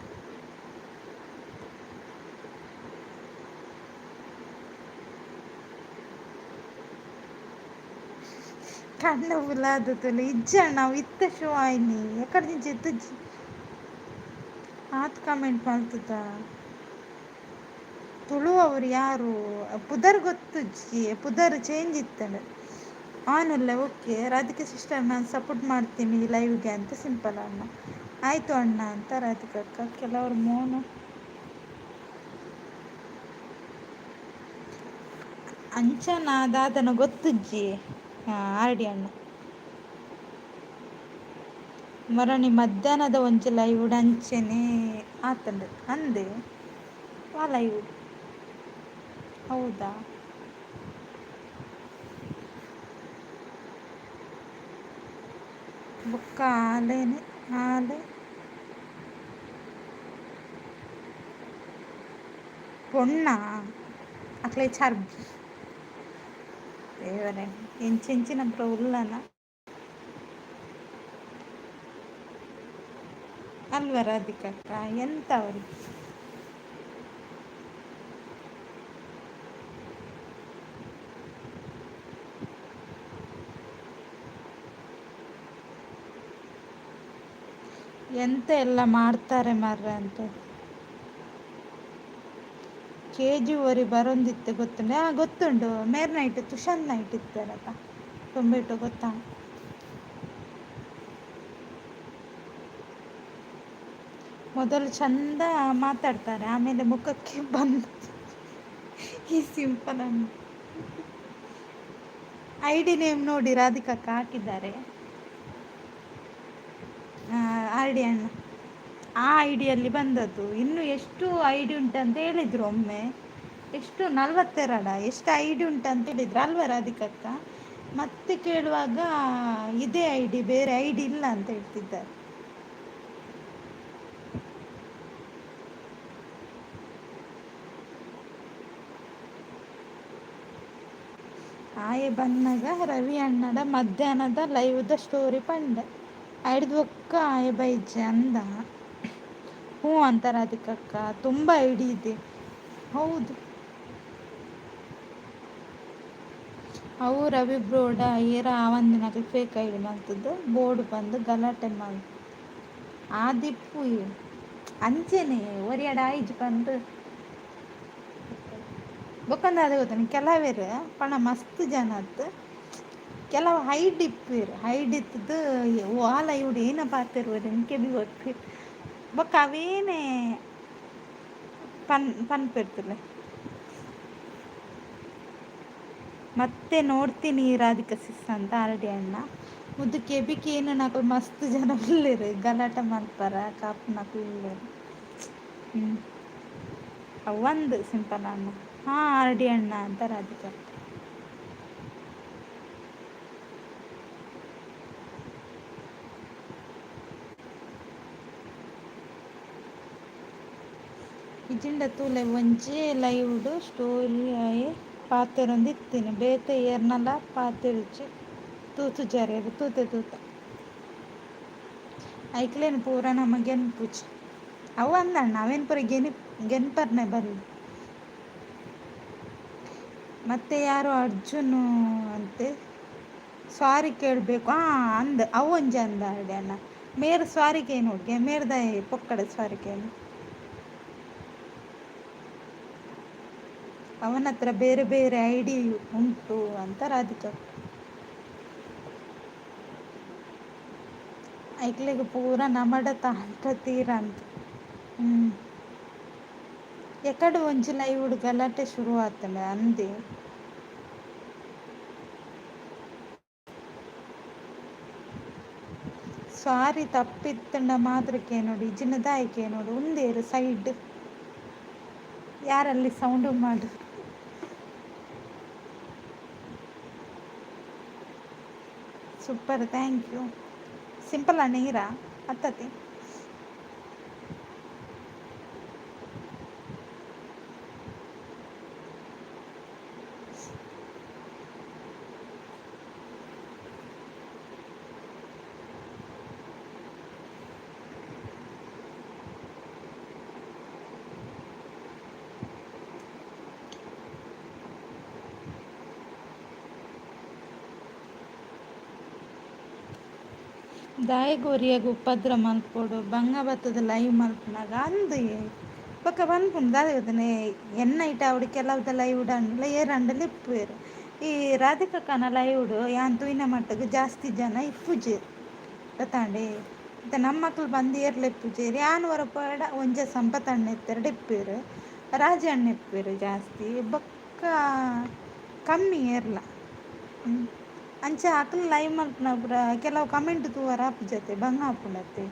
ಕಣ್ಣ ಬುಲಾದ ತುಳು ಇಜ್ಜಣ್ಣ ನಾವು ಇತ್ತ ಶೋ ಆಯ್ನಿ ಎಕಡೆ ನಿಂಚೆ ತುಜ್ಜಿ ಆತ್ ಕಮೆಂಟ್ ಮಾಡ್ತದ. ತುಳು ಅವರು ಯಾರು ಪುದರ್ ಗೊತ್ತುಜ್ಜಿ, ಪುದರ್ ಚೇಂಜ್ ಇತ್ತಾನೆ. ಆನಲ್ಲ ಓಕೆ ರಾಧಿಕಾ ಸಿಸ್ಟರ್ ನಾನು ಸಪೋರ್ಟ್ ಮಾಡ್ತೀನಿ ಲೈವ್ಗೆ ಅಂತ ಸಿಂಪಲ್ ಅಣ್ಣ. ಆಯಿತು ಅಣ್ಣ ಅಂತ ರಾಧಿಕಕ್ಕ. ಕೆಲವರು ಮೋನು ಅಂಚನ ದಾದನ ಗೊತ್ತುಜ್ಜಿ. ಹಾಂ ಆರ್ಡಿ ಅಣ್ಣ. ಮರಣಿ ಮಧ್ಯಾಹ್ನದ ಒಂಚೆ ಲೈವ್ ಅಂಚೆನೆ ಆತಂಡ ಅಂದೆ ಆ ಲೈವ್. ಹೌದಾ, ಬೊಕ್ಕ ಆಲೇನೆ ಆಲೆ ಪೊಣ್ಣ ಅಕ್ಲೆ ಚರ್ಬಿ ದೇವರೇ ಎಂಚೆಂಚಿನ ಪ್ರ ಉಲ್ಲನ ಅಲ್ವ ರಾಧಿಕಕ್ಕ ಎಂತ ಅವ್ರಿಗೆ. ಎಂತ ಎಲ್ಲ ಮಾಡ್ತಾರೆ ಮಾರ್ರೆ ಅಂತ. KG ಬರೊಂದಿತ್ತು ಗೊತ್ತುಂಡು. ಗೊತ್ತುಂಡು ಮೇರ್ ನೈಟ್ ತುಷಾಂತ್ ನೈಟ್ ಇತ್ತಾರಪ್ಪ ತೊಂಬಿಟ್ಟು ಗೊತ್ತಾ. ಮೊದಲು ಚಂದ ಮಾತಾಡ್ತಾರೆ, ಆಮೇಲೆ ಮುಖಕ್ಕೆ ಬಂದು ಈ ಸಿಂಪಲ್ ಅನ್ನು ID ನೇಮ್ ನೋಡಿ ರಾಧಿಕಕ್ಕ ಹಾಕಿದ್ದಾರೆ. RD ಅಣ್ಣ ಆ ಐಡಿಯಲ್ಲಿ ಬಂದದ್ದು. ಇನ್ನು ಎಷ್ಟು ID ಉಂಟಂತ ಹೇಳಿದ್ರು ಒಮ್ಮೆ. ಎಷ್ಟು 42 ಎಷ್ಟು ID ಉಂಟಂತ ಹೇಳಿದ್ರು ಅಲ್ವ ರಾಧಿಕಕ್ಕ. ಮತ್ತೆ ಕೇಳುವಾಗ ಇದೇ ID ಬೇರೆ ID ಇಲ್ಲ ಅಂತ ಹೇಳ್ತಿದ್ದಾರೆ. ಆಯೆ ಬನ್ನಾಗ ರವಿ ಅಣ್ಣಡ ಮಧ್ಯಾಹ್ನದ ಲೈವ್ದ ಸ್ಟೋರಿ ಪಂಡೆ ಐಡ್ದು ಒಕ್ಕ ಆಯೆ ಬೈಜೆ ಅಂದ. ಹ್ಞೂ ಅಂತ ರಾಧಿಕಕ್ಕ ತುಂಬ ಐಡಿ ಇದೆ. ಹೌದು, ಅವು ರವಿ ಬ್ರೋಡ ಏರ ಒಂದಿನಾಗ ಫೇಕ್ ಐಡಿ ಮಾಡ್ತದ್ದು ಬೋರ್ಡ್ ಬಂದು ಗಲಾಟೆ ಮಾಡಿ ಆ ದಿಪ್ಪು ಅಂಚೆನೆ ಒರಿಯಾಡ ಆಯ್ಜು ಬಂದು ಬೊಕ್ಕಂದ ಅದೇ ಗೊತ್ತಾನೆ. ಕೆಲವೇರು ಪಣ ಮಸ್ತ್ ಜನದ್ದು ಕೆಲವು ಹೈಡ್ ಇಪ್ಪಿರು. ಹೈಡ್ ಇತ್ತದು ವಾಲ ಇವ್ಡು ಏನ ಪಾತಿರುವುದು ನಿಮಗೆ ಬಿ ಗೊತ್ತು. ಬೊಕ್ಕ ಅವೇನೇ ಪನ್ಪಿರ್ತಿಲ್ಲ. ಮತ್ತೆ ನೋಡ್ತೀನಿ ರಾಧಿಕಾ ಸಿಸ್ ಅಂತ ಆಲ್ರೆಡಿ ಅಣ್ಣ. ಮುದ್ದು ಕೆಬಿಕೆ ಏನು ನಾಲ್ಕು ಮಸ್ತ್ ಜನ ಇಲ್ಲಿರು ಗಲಾಟೆ ಮಾಡ್ತಾರ ಕಾಪು ನಾಲ್ಕು ಇಲ್ಲಿರು. ಒಂದು ಸಿಂಪಲ್ ಅಣ್ಣ. ಹಾಂ ಆಲ್ರೆಡಿ ಅಣ್ಣ ಅಂತ ರಾಧಿಕಾ. ಇಜಿಂಡ ತೂಲೆ ಒಂಜೆ ಲೈವ್ಡು ಸ್ಟೋರಿ ಆಯೆ ಪಾತೆರೊಂದು ಇತ್ತೀನಿ ಬೇತೆ ಏರ್ನಲ್ಲ ಪಾತೆರುಚಿ ತೂತು ಜರಿಯರು ತೂತೆ ತೂತ ಐಕ್ಲೇನು ಪೂರ ನಮ್ಮ ಗೆನ್ಪುಚ ಅವು ಅಂದಣ್ಣ ಅವೇನು ಪೂರ ಗೆನ್ಪರ್ನೆ ಬರಲಿ. ಮತ್ತೆ ಯಾರು ಅರ್ಜುನು ಅಂತೆ ಸಾರಿ ಕೇಳಬೇಕು ಅಂದ ಅವೊಂಜಿ ಅಂದ ಅಣ್ಣ ಮೇರು ಸ್ವಾರಿಗೆ ನೋಡ್ಗೆ ಮೇರ್ದ ಪೊಕ್ಕಡ ಸ್ವಾರಿಕೇನು ಅವನ ಹತ್ರ ಬೇರೆ ಬೇರೆ ಐಡಿ ಉಂಟು ಅಂತ ರಾಧಿಕಾ ಐಕ್ಲಿಗೆ ಪೂರ ನಮಡ ತಾಂತ ತೀರ ಅಂತ ಹ್ಮ್ ಎಕಡೆ ಒಂಜಿ ಲೈವ್ಡ್ ಗಲಾಟೆ ಶುರು ಆತಂಡ ಅಂದೆ ಸಾರಿ ತಪ್ಪಿತ್ತಂಡ ಮಾತ್ರಕ್ಕೆ ನೋಡಿ ಇಜಿನದಾಯ್ಕೆ ನೋಡು ಒಂದೇರು ಸೈಡ್ ಯಾರಲ್ಲಿ ಸೌಂಡು ಮಾಡು ಸೂಪರ್ ಥ್ಯಾಂಕ್ ಯು ಸಿಂಪಲ್ ನೀರಾ ಹತ್ತತಿ ದಾಯಗೋರಿಯಾಗ ಉಪದ್ರ ಮಲ್ಪೊಡು ಬಂಗ ಬತ್ತದ ಲೈವ್ ಮಲ್ಪನಾಗ ಅಂದು ಬೊಕ್ಕ ಪನ್ಪುಂಡು ದಾದನೆ ಎನ್ನೈಟ ಅವಡು ಕೆಲವ್ದ ಲೈವ್ಡ್ ಅಂಡ್ಲ ಏರಂಡಲ ಇಪ್ಪುವೆರು ಈ ರಾಧಿಕಕ್ಕನ ಲೈವ್ಡು ಯಾನ್ ತೂಯಿನ ಮಟ್ಟಗ್ ಜಾಸ್ತಿ ಜನ ಇಪ್ಪುಜೆರ್ ಗೊತ್ತಾಂಡೆ ಮತ್ತೆ ನಮ್ಮ ಮಕ್ಳು ಬಂದು ಏರ್ಲ ಇಪ್ಪುಜೆರ್ ಯಾನ್ ಹೊರಪಡ ಒಂಜ ಸಂಪತ್ ಅಣ್ಣ ಎತ್ತೆರಡು ಇಪ್ಪುವೆರು ರಾಜ ಅಣ್ಣ ಇಪ್ಪುವೆರು ಜಾಸ್ತಿ ಬೊಕ್ಕ ಕಮ್ಮಿ ಏರ್ಲ ಅಂಚ ಅಕ್ಲು ಲೈವ್ ಮಲ್ಪನ ಪೂರ ಕೆಲವು ಕಮೆಂಟ್ ತೂವರ ಆಪುಜತೆ ಬಂಗ ಆಪುಂಡತೆ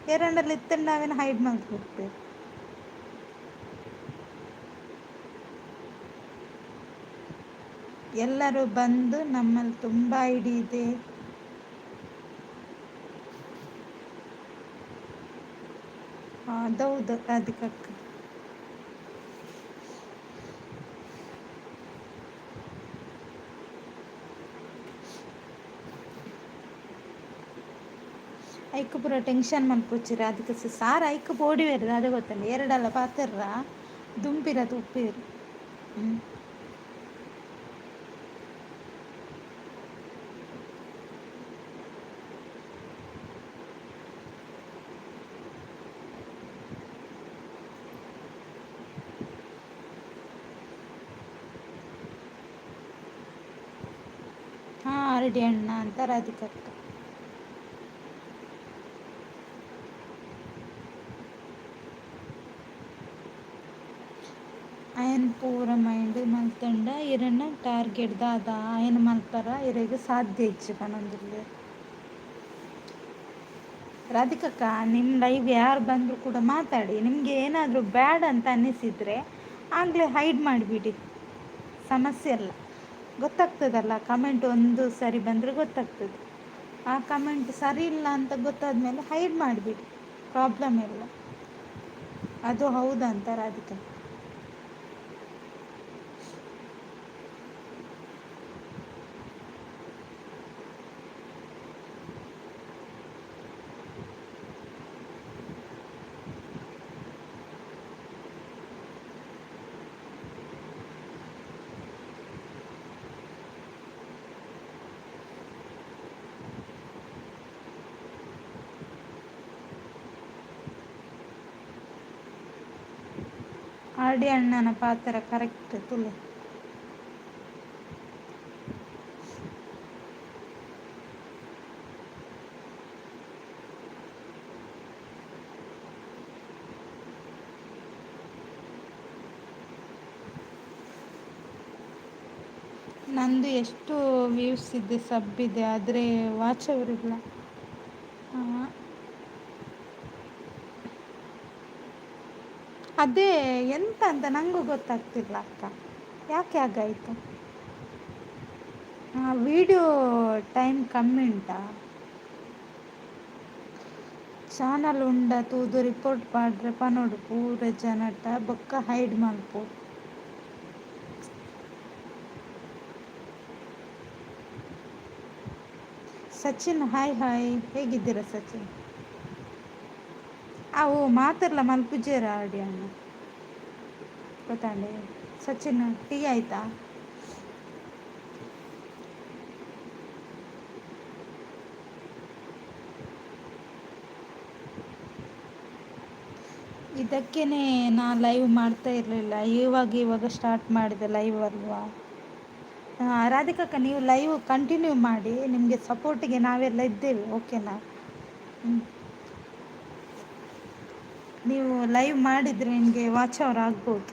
ಏರಂಡಲ ಇತ್ತಂಡ ಅವೆನ ಹೈಡ್ ಮಲ್ತ್ ಎಲ್ಲರೂ ಬಂದು ನಮ್ಮಲ್ಲಿ ತುಂಬ ಐಡಿ ಇದೆ ಅದೌದು ರಾಧಿಕಕ್ಕ ಐಕ್ ಪೂರ ಟೆನ್ಷನ್ ಮನ್ಪುಚ್ಚಿರ ಅದಕ್ಕೆ ಸಾರ್ ಐಕ್ ಬೋಡಿವೇರು ಅದು ಗೊತ್ತಲ್ಲ ಎರಡಲ್ಲ ಪಾತಿರ್ರ ದುಂಪಿರ ತುಪ್ಪಿರು ಹ್ಞೂ ಹಾಂ ಆರ್ಡಿ ಅಣ್ಣ ಅಂತ ರಾಧಿಕಕ್ಕ ఆయన ಪೂರ ಮೈಂಡ್ ಮಲ್ತಂಡ ಇರನ್ನ ಟಾರ್ಗೆಟ್ ದಾದ ఆయన ಮಲ್ಪರ ಇರೆಗ್ ಸಾಧ್ಯ ಇಜ್ಜಿ ಪನೊಂದುಲ್ಲೆ ರಾಧಿಕಕ್ಕ ನಿಮ್ಮ ಲೈವ್ ಯಾರು ಬಂದರೂ ಕೂಡ ಮಾತಾಡಿ ನಿಮಗೆ ಏನಾದರೂ ಬ್ಯಾಡ್ ಅಂತ ಅನ್ನಿಸಿದರೆ ಆಗಲೇ ಹೈಡ್ ಮಾಡಿಬಿಡಿ ಸಮಸ್ಯೆ ಅಲ್ಲ ಗೊತ್ತಾಗ್ತದಲ್ಲ ಕಮೆಂಟ್ ಒಂದು ಸರಿ ಬಂದರೆ ಗೊತ್ತಾಗ್ತದೆ ಆ ಕಮೆಂಟ್ ಸರಿ ಇಲ್ಲ ಅಂತ ಗೊತ್ತಾದ ಮೇಲೆ ಹೈಡ್ ಮಾಡಿಬಿಡಿ ಪ್ರಾಬ್ಲಮ್ ಇಲ್ಲ ಅದು ಹೌದಂತ ರಾಧಿಕಾ ಆರ್ ಡಿ ಅಣ್ಣನ ಪಾತ್ರ ಕರೆಕ್ಟ್ ತುಳು ನಂದು ಎಷ್ಟು ವ್ಯೂಸ್ ಇದೆ ಸಬ್ ಇದೆ ಆದರೆ ವಾಚ್ ಅವರಿಲ್ಲ ಅದೇ ಎಂತ ಅಂತ ನನಗೂ ಗೊತ್ತಾಗ್ತಿಲ್ಲ ಅಕ್ಕ ಯಾಕೆ ಹಾಗಾಯಿತು ವಿಡಿಯೋ ಟೈಮ್ ಕಮ್ಮಿ ಉಂಟಾ ಚಾನಲ್ ಉಂಡ ತೂದು ರಿಪೋರ್ಟ್ ಮಾಡ್ರೆ ಪನೋಡು ಪೂರ ಜನಟ ಬೊಕ್ಕ ಹೈಡ್ ಮಲ್ಪು ಸಚಿನ್ ಹಾಯ್ ಹಾಯ್ ಹೇಗಿದ್ದೀರಾ ಸಚಿನ್ ಓ ಮಾತಿರ್ಲ ಮಲ್ಪುಜೇರ ಆಡಿ ಅಣ್ಣ ಗೊತ್ತಾಂಡೆ ಸಚಿನ್ ಟೀ ಆಯ್ತಾ ಇದಕ್ಕೇ ನಾ ಲೈವ್ ಮಾಡ್ತಾ ಇರಲಿಲ್ಲ, ಇವಾಗ ಸ್ಟಾರ್ಟ್ ಮಾಡಿದೆ ಲೈವ್ ಅಲ್ವಾ. ರಾಧಿಕಕ್ಕ, ನೀವು ಲೈವ್ ಕಂಟಿನ್ಯೂ ಮಾಡಿ, ನಿಮಗೆ ಸಪೋರ್ಟಿಗೆ ನಾವೆಲ್ಲ ಇದ್ದೇವೆ, ಓಕೆನಾ. ಹ್ಮ್. ನೀವು ಲೈವ್ ಮಾಡಿದರೆ ನಿಮಗೆ ವಾಚ್ ಅವರ್ ಆಗ್ಬೋದು.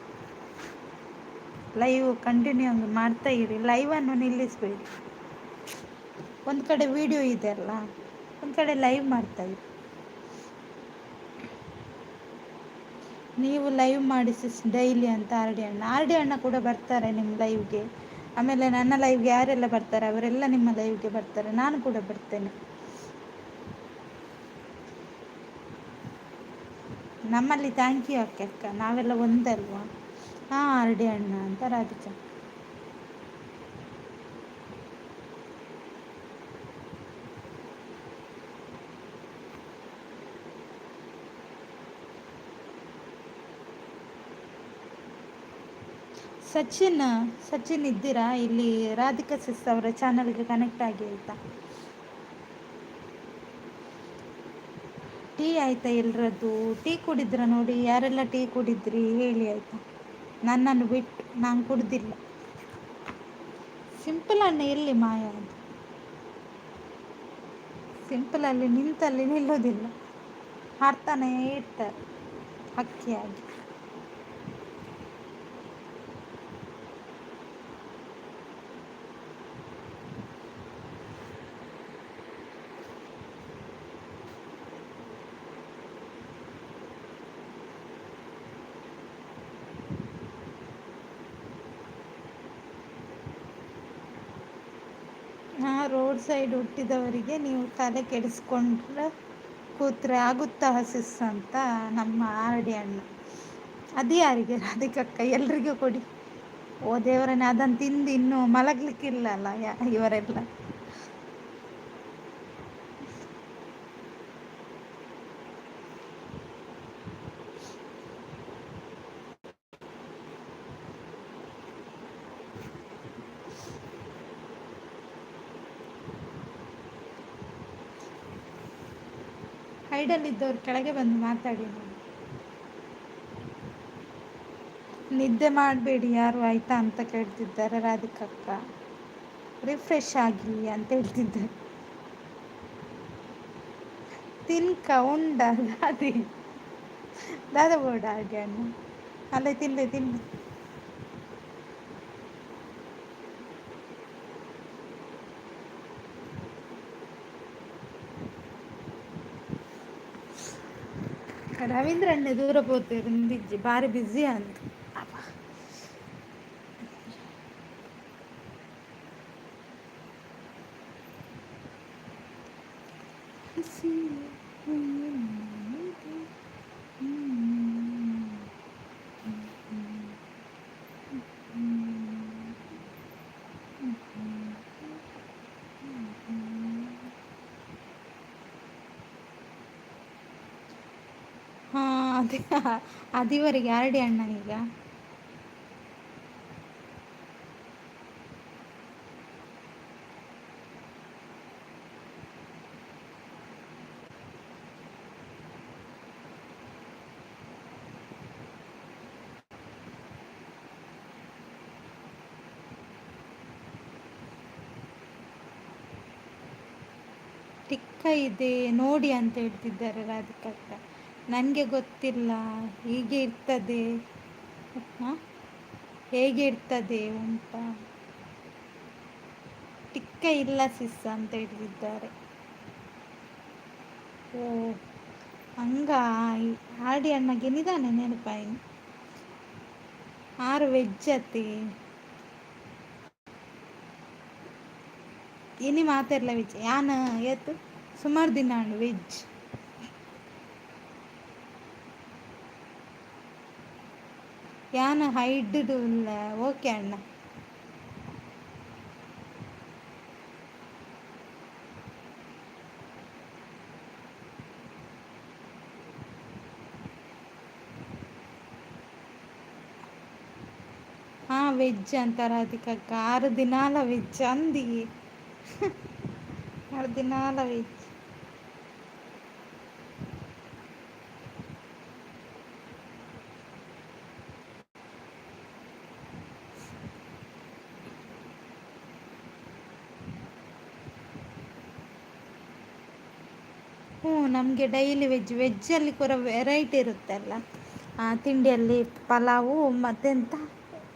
ಲೈವ್ ಕಂಟಿನ್ಯೂ ಹಂಗೆ ಮಾಡ್ತಾ ಇರಿ, ಲೈವನ್ನು ನಿಲ್ಲಿಸಬೇಡಿ. ಒಂದು ಕಡೆ ವಿಡಿಯೋ ಇದೆ ಅಲ್ಲ, ಒಂದು ಕಡೆ ಲೈವ್ ಮಾಡ್ತಾಯಿರಿ. ನೀವು ಲೈವ್ ಮಾಡಿ ಸಿಸ್ ಡೈಲಿ ಅಂತ ಆರ್ ಡಿ ಅಣ್ಣ ಕೂಡ ಬರ್ತಾರೆ ನಿಮ್ಮ ಲೈವ್ಗೆ. ಆಮೇಲೆ ನನ್ನ ಲೈವ್ಗೆ ಯಾರೆಲ್ಲ ಬರ್ತಾರೆ ಅವರೆಲ್ಲ ನಿಮ್ಮ ಲೈವ್ಗೆ ಬರ್ತಾರೆ, ನಾನು ಕೂಡ ಬರ್ತೇನೆ. ನಮ್ಮಲ್ಲಿ ಥ್ಯಾಂಕ್ ಯು ಅಕ್ಕ, ನಾವೆಲ್ಲ ಒಂದಲ್ವಾ. ಹಾಂ, ಆರ್ ಡಿ ಅಣ್ಣ ಅಂತ ರಾಧಿಕಾ. ಸಚಿನ್ ಇದ್ದೀರಾ ಇಲ್ಲಿ? ರಾಧಿಕಾ ಸಿಸ್ ಅವರ ಚಾನಲ್ಗೆ ಕನೆಕ್ಟ್ ಆಗಿ ಆಯಿತಾ. ಟೀ ಆಯಿತಾ ಎಲ್ರದ್ದು? ಟೀ ಕುಡಿದ್ರ ನೋಡಿ, ಯಾರೆಲ್ಲ ಟೀ ಕುಡಿದ್ರಿ ಹೇಳಿ ಆಯಿತಾ. ನನ್ನನ್ನು ಬಿಟ್ಟು ನಾನು ಕುಡ್ದಿಲ್ಲ. ಸಿಂಪಲ್ ಅಣ್ಣ ಎಲ್ಲಿ ಮಾಯ ಅದು? ಸಿಂಪಲಲ್ಲಿ ನಿಂತಲ್ಲಿ ನಿಲ್ಲೋದಿಲ್ಲ, ಹಾಡ್ತಾನೇ ಇರ್ತಾರೆ ಹಕ್ಕಿಯಾಗಿ. ರೋಡ್ ಸೈಡ್ ಹುಟ್ಟಿದವರಿಗೆ ನೀವು ತಲೆ ಕೆಡಿಸ್ಕೊಂಡ್ರೆ ಕೂತ್ರೆ ಆಗುತ್ತಾ ಹಸಿಸ್ ಅಂತ ನಮ್ಮ ಆರ್ ಡಿ ಅಣ್ಣ. ಅದು ಯಾರಿಗೆ? ರಾಧಿಕಕ್ಕ, ಎಲ್ರಿಗೂ ಕೊಡಿ. ಓ ದೇವರನ್ನೇ, ಅದನ್ನು ತಿಂದು ಇನ್ನೂ ಮಲಗಲಿಕ್ಕಿಲ್ಲ ಅಲ್ಲ ಇವರೆಲ್ಲ. ಹೈಡಲ್ಲಿದ್ದವ್ರು ಕೆಳಗೆ ಬಂದು ಮಾತಾಡಿ. ನಿದ್ದೆ ಮಾಡಬೇಡಿ ಯಾರು ಆಯಿತಾ ಅಂತ ಕೇಳ್ತಿದ್ದಾರೆ ರಾಧಿಕಕ್ಕ. ರಿಫ್ರೆಶ್ ಆಗಿ ಅಂತ ಹೇಳ್ತಿದ್ದಾರೆ. ತಿನ್ಕ ಉಂಡ ದಾದಿ ಬೋಡ ಹಾಗೆ ಅಣ್ಣ ಅಲ್ಲೇ ತಿನ್ಲಿ. ರವೀಂದ್ರ ಅಣ್ಣ ದೂರ ಪೋತೇರು ನಿಂದಿಜ್ಜಿ ಬಾರಿ ಬ್ಯುಸಿ ಅಂತ. ಹಾಂ, ಅದಿವರೆಗೆ ಆರ್ ಡಿ ಅಣ್ಣನೀಗ. ಟಿಕ್ಕ ಇದೆ ನೋಡಿ ಅಂತ ಹೇಳ್ತಿದ್ದಾರೆ ರಾಧಿಕಕ್ಕ. ನನಗೆ ಗೊತ್ತಿಲ್ಲ, ಹೀಗೆ ಇರ್ತದೆ. ಹಾಂ, ಹೇಗೆ ಇರ್ತದೆ ಅಂತ. ಟಿಕ್ಕ ಇಲ್ಲ ಸಿಸ್ ಅಂತ ಹೇಳ್ತಿದ್ದಾರೆ. ಓ ಹಂಗ, ಆರ್ ಡಿ ಅಣ್ಣಗೆ ನಿಧಾನ ನೆನಪಾಯಿ. 6 ವೆಜ್ ಅತಿ ಇನಿ ಮಾತಾಡ್ಲ ವೆಜ್ ಯಾನ ಏತು ಸುಮಾರು ದಿನ ಅಣ್ಣ ವೆಜ್. ಯಾನ ಹೈಡ್ಡು ಇಲ್ಲ ಓಕೆ ಅಣ್ಣ. ಹಾಂ ವೆಜ್ ಅಂತಾರೆ ಅದಕ್ಕೆ 6 ದಿನಾಲ ವೆಜ್ ಅಂದಿ 6 ದಿನಾಲ ವೆಜ್. ಹ್ಞೂ ನಮಗೆ ಡೈಲಿ ವೆಜ್ಜಲ್ಲಿ ಕೂಡ ವೆರೈಟಿ ಇರುತ್ತಲ್ಲ. ತಿಂಡಿಯಲ್ಲಿ ಪಲಾವು ಮತ್ತೆಂತ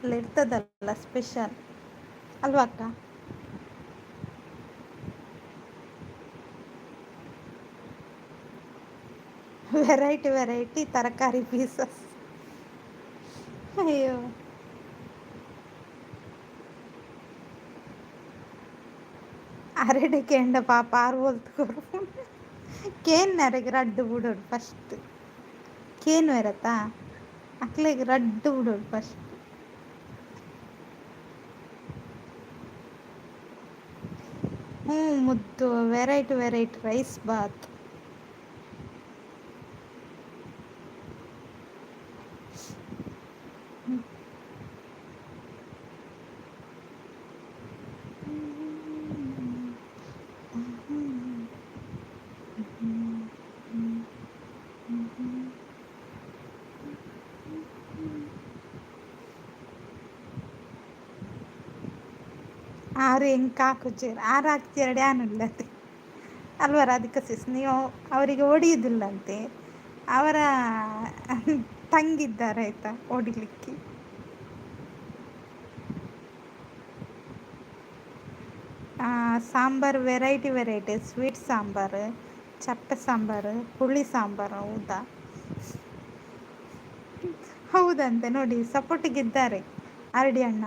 ಎಲ್ಲ ಇರ್ತದಲ್ಲ ಸ್ಪೆಷಲ್ ಅಲ್ವಾ ಅಕ್ಕ? ವೆರೈಟಿ ವೆರೈಟಿ ತರಕಾರಿ ಪೀಸಸ್. ಅಯ್ಯೋ ಅರಡೆ ಕೆಂಡ ಪಾಪ ಆರು ಹೊಲ್ತ್ಕೊರು ಕೇನ್ ನರಗೆ ರಡ್ಡು ಬಿಡೋಡು ಫಸ್ಟ್ ಕೇನ್ ವರತ್ತಾ ಅಕ್ಲೆಗ್ ರಡ್ಡು ಬಿಡೋಡು ಫಸ್ಟ್. ಹ್ಞೂ ಮುದ್ದು ವೆರೈಟಿ ವೆರೈಟಿ ರೈಸ್ ಬಾತ್. ಆರು ಹೆಂಗೆ ಕಾಕುಚೇರು ಆರು ಹಾಕ್ಚೇರಡು ಯಾನುಲ್ಲತೆ ಅಲ್ವ ರಾಧಿಕಾ ಸಿಸ್, ನೀವು ಅವರಿಗೆ ಹೊಡೆಯುವುದಿಲ್ಲಂತೆ, ಅವರ ತಂಗಿದ್ದಾರೆ ಆಯಿತಾ ಹೊಡಿಲಿಕ್ಕೆ. Sambar variety variety sweet sambar, ಚಪ್ಪೆ ಸಾಂಬಾರು, ಹುಳಿ ಸಾಂಬಾರು. ಹೌದಾ? ಹೌದಂತೆ ನೋಡಿ ಸಪೋರ್ಟಿಗಿದ್ದಾರೆ ಅರಡಿ ಅಣ್ಣ,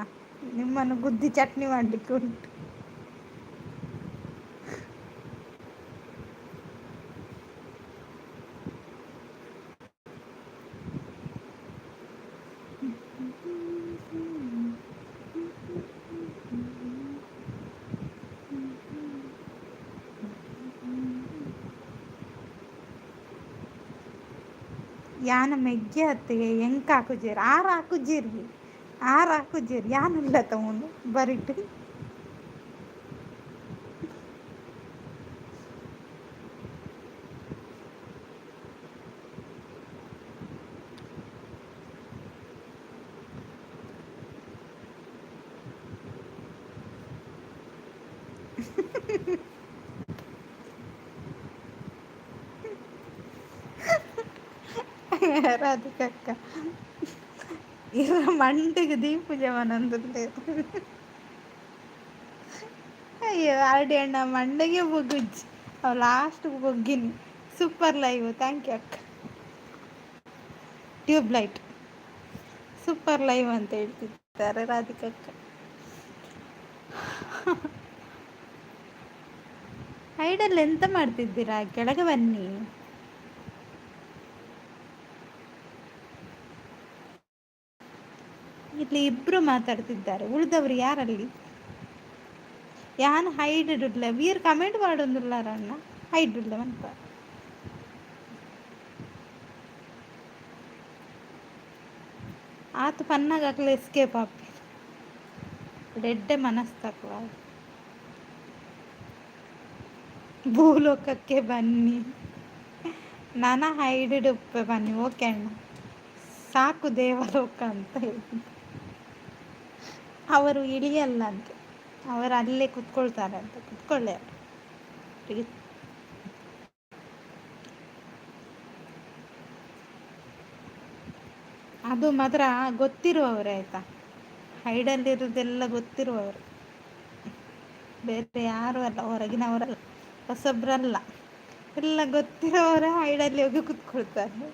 ನಿಮ್ಮನ್ನು ಗುದ್ದಿ ಚಟ್ನಿ ಮಾಡಲಿಕ್ಕೆ ಉಂಟು. ಯಾನ ಮೆಗ್ಗೆ ಹತ್ತಿಗೆ ಹೆಂಗೆ ಹಾಕುಜೇರು ಆರು ಹಾಕುಜೀರಿ ಆರು ಹಾಕುಜೀರಿ ಯಾನುಲ್ಲ ತಗೊಂಡು ಬರಿಟ್ಟು. ರಾಧಿಕಕ್ಕ ಇರ ಮಂಡಿಗೆ ದೀಪ ಜವನಂದದ್ದು. ಅಯ್ಯೋ ಆರ್ಡಿ ಅಣ್ಣ ಮಂಡೆಗೆ ಬೊಗ್ಗುಜ್ಜಿ ಅವು ಲಾಸ್ಟ್ ಬೊಗ್ಗಿನಿ. ಸೂಪರ್ ಲೈವ್, ಥ್ಯಾಂಕ್ ಯು ಅಕ್ಕ. ಟ್ಯೂಬ್ಲೈಟ್ ಸೂಪರ್ ಲೈವ್ ಅಂತ ಹೇಳ್ತಿದ್ದಾರೆ ರಾಧಿಕಕ್ಕ. ಹೈಡಲ್ಲಿ ಎಂತ ಮಾಡ್ತಿದ್ದೀರಾ? ಕೆಳಗೆ ಬನ್ನಿ. ಇಲ್ಲಿ ಇಬ್ರು ಮಾತಾಡ್ತಿದ್ದಾರೆ, ಉಳಿದವರು ಯಾರಲ್ಲಿ? ಯಾನ್ ಹೈಡ್ ಇಡುಡ್ಲ ವೀರ್ ಕಮೆಂಟ್ ಮಾಡೊಂದುಲ್ಲಾರಣ್ಣ ಹೈಡ್ ಇಡ್ಲ ಅಂತ. ಆತ ಪನ್ನಾಗ ಅಕ್ಲೆ ಎಸ್ಕೇಪ್ ಆಪಿ ರೆಡ್ಡೆ ಮನಸ್ತಕ್ವ ಭೂಲೋಕಕ್ಕೆ ಬನ್ನಿ. ನಾನ ಹೈಡ್ ಉಪ್ಪೆ ಬನ್ನಿ. ಓಕೆ ಅಣ್ಣ ಸಾಕು ದೇವಲೋಕ ಅಂತ ಹೇಳಿ. ಅವರು ಇಳಿಯಲ್ಲ ಅಂತೆ, ಅವರು ಅಲ್ಲೇ ಕುತ್ಕೊಳ್ತಾರೆ ಅಂತ. ಕುತ್ಕೊಳ್ಳಿ ಅವರು. ಅದು ಮಾತ್ರ ಗೊತ್ತಿರುವವರೇ ಆಯಿತಾ, ಹೈಡಲ್ಲಿರೋದೆಲ್ಲ ಗೊತ್ತಿರುವವರು, ಬೇರೆ ಯಾರು ಅಲ್ಲ, ಹೊರಗಿನವರಲ್ಲ, ಹೊಸಬ್ರಲ್ಲ, ಎಲ್ಲ ಗೊತ್ತಿರೋರ ಹೈಡಲ್ಲಿ ಹೋಗಿ ಕುತ್ಕೊಳ್ತಾರೆ.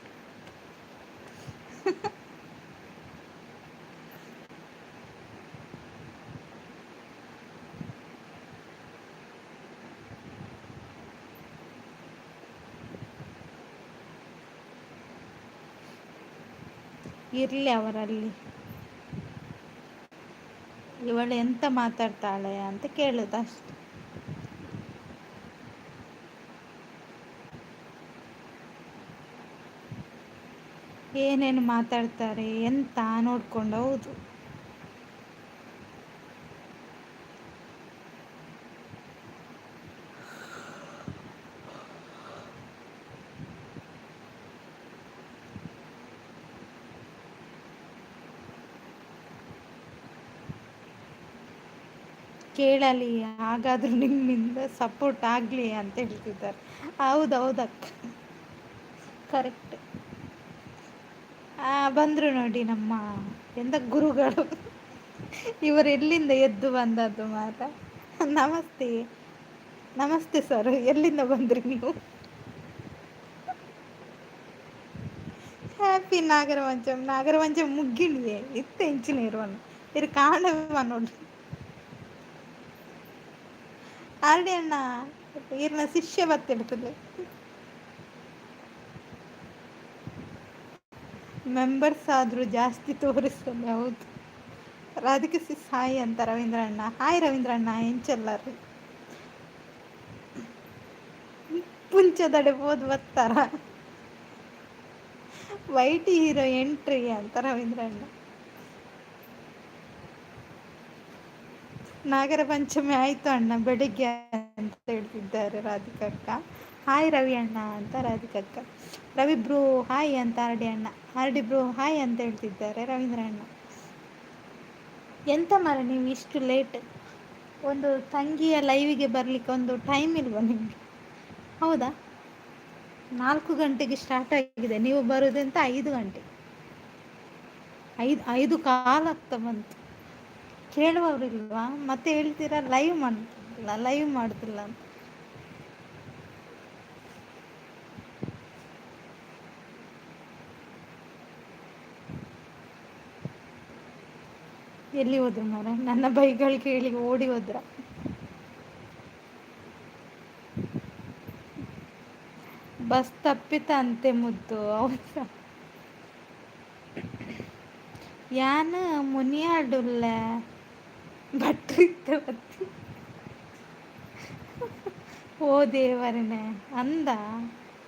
ಇರಲಿ ಅವರಲ್ಲಿ, ಇವಳು ಎಂತ ಮಾತಾಡ್ತಾಳೆ ಅಂತ ಕೇಳೋದು ಅಷ್ಟೆ. ಏನೇನು ಮಾತಾಡ್ತಾರೆ ಎಂತ ನೋಡ್ಕೊಂಡು. ಹೌದು, ಕೇಳಲಿ, ಹಾಗಾದ್ರೂ ನಿಮ್ಮಿಂದ ಸಪೋರ್ಟ್ ಆಗಲಿ ಅಂತ ಹೇಳ್ತಿದ್ದಾರೆ. ಹೌದೌದಕ್ಕ, ಕರೆಕ್ಟ್. ಬಂದರು ನೋಡಿ ನಮ್ಮ ಎಂದ ಗುರುಗಳು. ಇವರು ಎಲ್ಲಿಂದ ಎದ್ದು ಬಂದದ್ದು ಮಾರ. ನಮಸ್ತೆ. ನಮಸ್ತೆ ಸರ್, ಎಲ್ಲಿಂದ ಬಂದ್ರಿ ನೀವು? ಹ್ಯಾಪಿ ನಾಗರ ಪಂಚಮಿ. ನಾಗರ ಪಂಚಮಿ ಮುಗ್ಗಿಣಿಯೇ ಇತ್ತೆ ಇಂಚಿನ ಇರುವನು ಇರು ಕಾಣವ ನೋಡಿ. ಆಲ್ಡಿ ಅಣ್ಣ ಈರ್ನ ಶಿಷ್ಯ ಬತ್ತಿಡ್ತದೆ. ಮೆಂಬರ್ಸ್ ಆದರೂ ಜಾಸ್ತಿ ತೋರಿಸ್ತದೆ. ಹೌದು. ರಾಧಿಕೆ ಸಿಸ್ ಹಾಯ್ ಅಂತ ರವೀಂದ್ರ ಅಣ್ಣ. ಹಾಯ್ ರವೀಂದ್ರ ಅಣ್ಣ, ಎಂಚೆಲ್ಲರು ಪುಂಚದಡೆ ಬೋದು ಬರ್ತಾರ. ವೈಟ್ ಹೀರೋ ಎಂಟ್ರಿ ಅಂತ ರವೀಂದ್ರ ಅಣ್ಣ. ನಾಗರ ಪಂಚಮಿ ಆಯಿತು ಅಣ್ಣ ಬೆಳಿಗ್ಗೆ ಅಂತ ಹೇಳ್ತಿದ್ದಾರೆ ರಾಧಿಕಕ್ಕ. ಹಾಯ್ ರವಿ ಅಣ್ಣ ಅಂತ ರಾಧಿಕಕ್ಕ. ರವಿ ಬ್ರೋ ಹಾಯ್ ಅಂತ ಆರ್ ಡಿ ಅಣ್ಣ. ಆರ್ ಡಿ ಬ್ರೋ ಹಾಯ್ ಅಂತ ಹೇಳ್ತಿದ್ದಾರೆ ರವೀಂದ್ರ ಅಣ್ಣ. ಎಂತ ಮಾರ ನೀವು ಇಷ್ಟು ಲೇಟ್? ಒಂದು ತಂಗಿಯ ಲೈವಿಗೆ ಬರಲಿಕ್ಕೆ ಒಂದು ಟೈಮ್ ಇಲ್ವಾ ನಿಮಗೆ? ಹೌದಾ, 4 ಗಂಟೆಗೆ ಸ್ಟಾರ್ಟ್ ಆಗಿದೆ, ನೀವು ಬರೋದಂತ 5 ಗಂಟೆ, 5 ಕಾಲ ಆಗ್ತಾ ಬಂತು. ಕೇಳುವವರಿಲ್ವಾ? ಮತ್ತೆ ಹೇಳ್ತೀರಾ ಲೈವ್ ಮಾಡ್ತಿಲ್ಲ ಅಂತ. ಎಲ್ಲಿ ಹೋದ್ರು ಮಾರ? ನನ್ನ ಬೈಗಳು ಕೇಳಿ ಓಡಿ ಹೋದ್ರ? ಬಸ್ ತಪ್ಪಿತಂತೆ ಮುದ್ದು. ಹೌದಾ? ಯಾನ ಮುನಿಯಾಡುಲ್ಲ ಭಟ್ರಿತ್ತ ಓ ದೇವರನೇ ಅಂದ.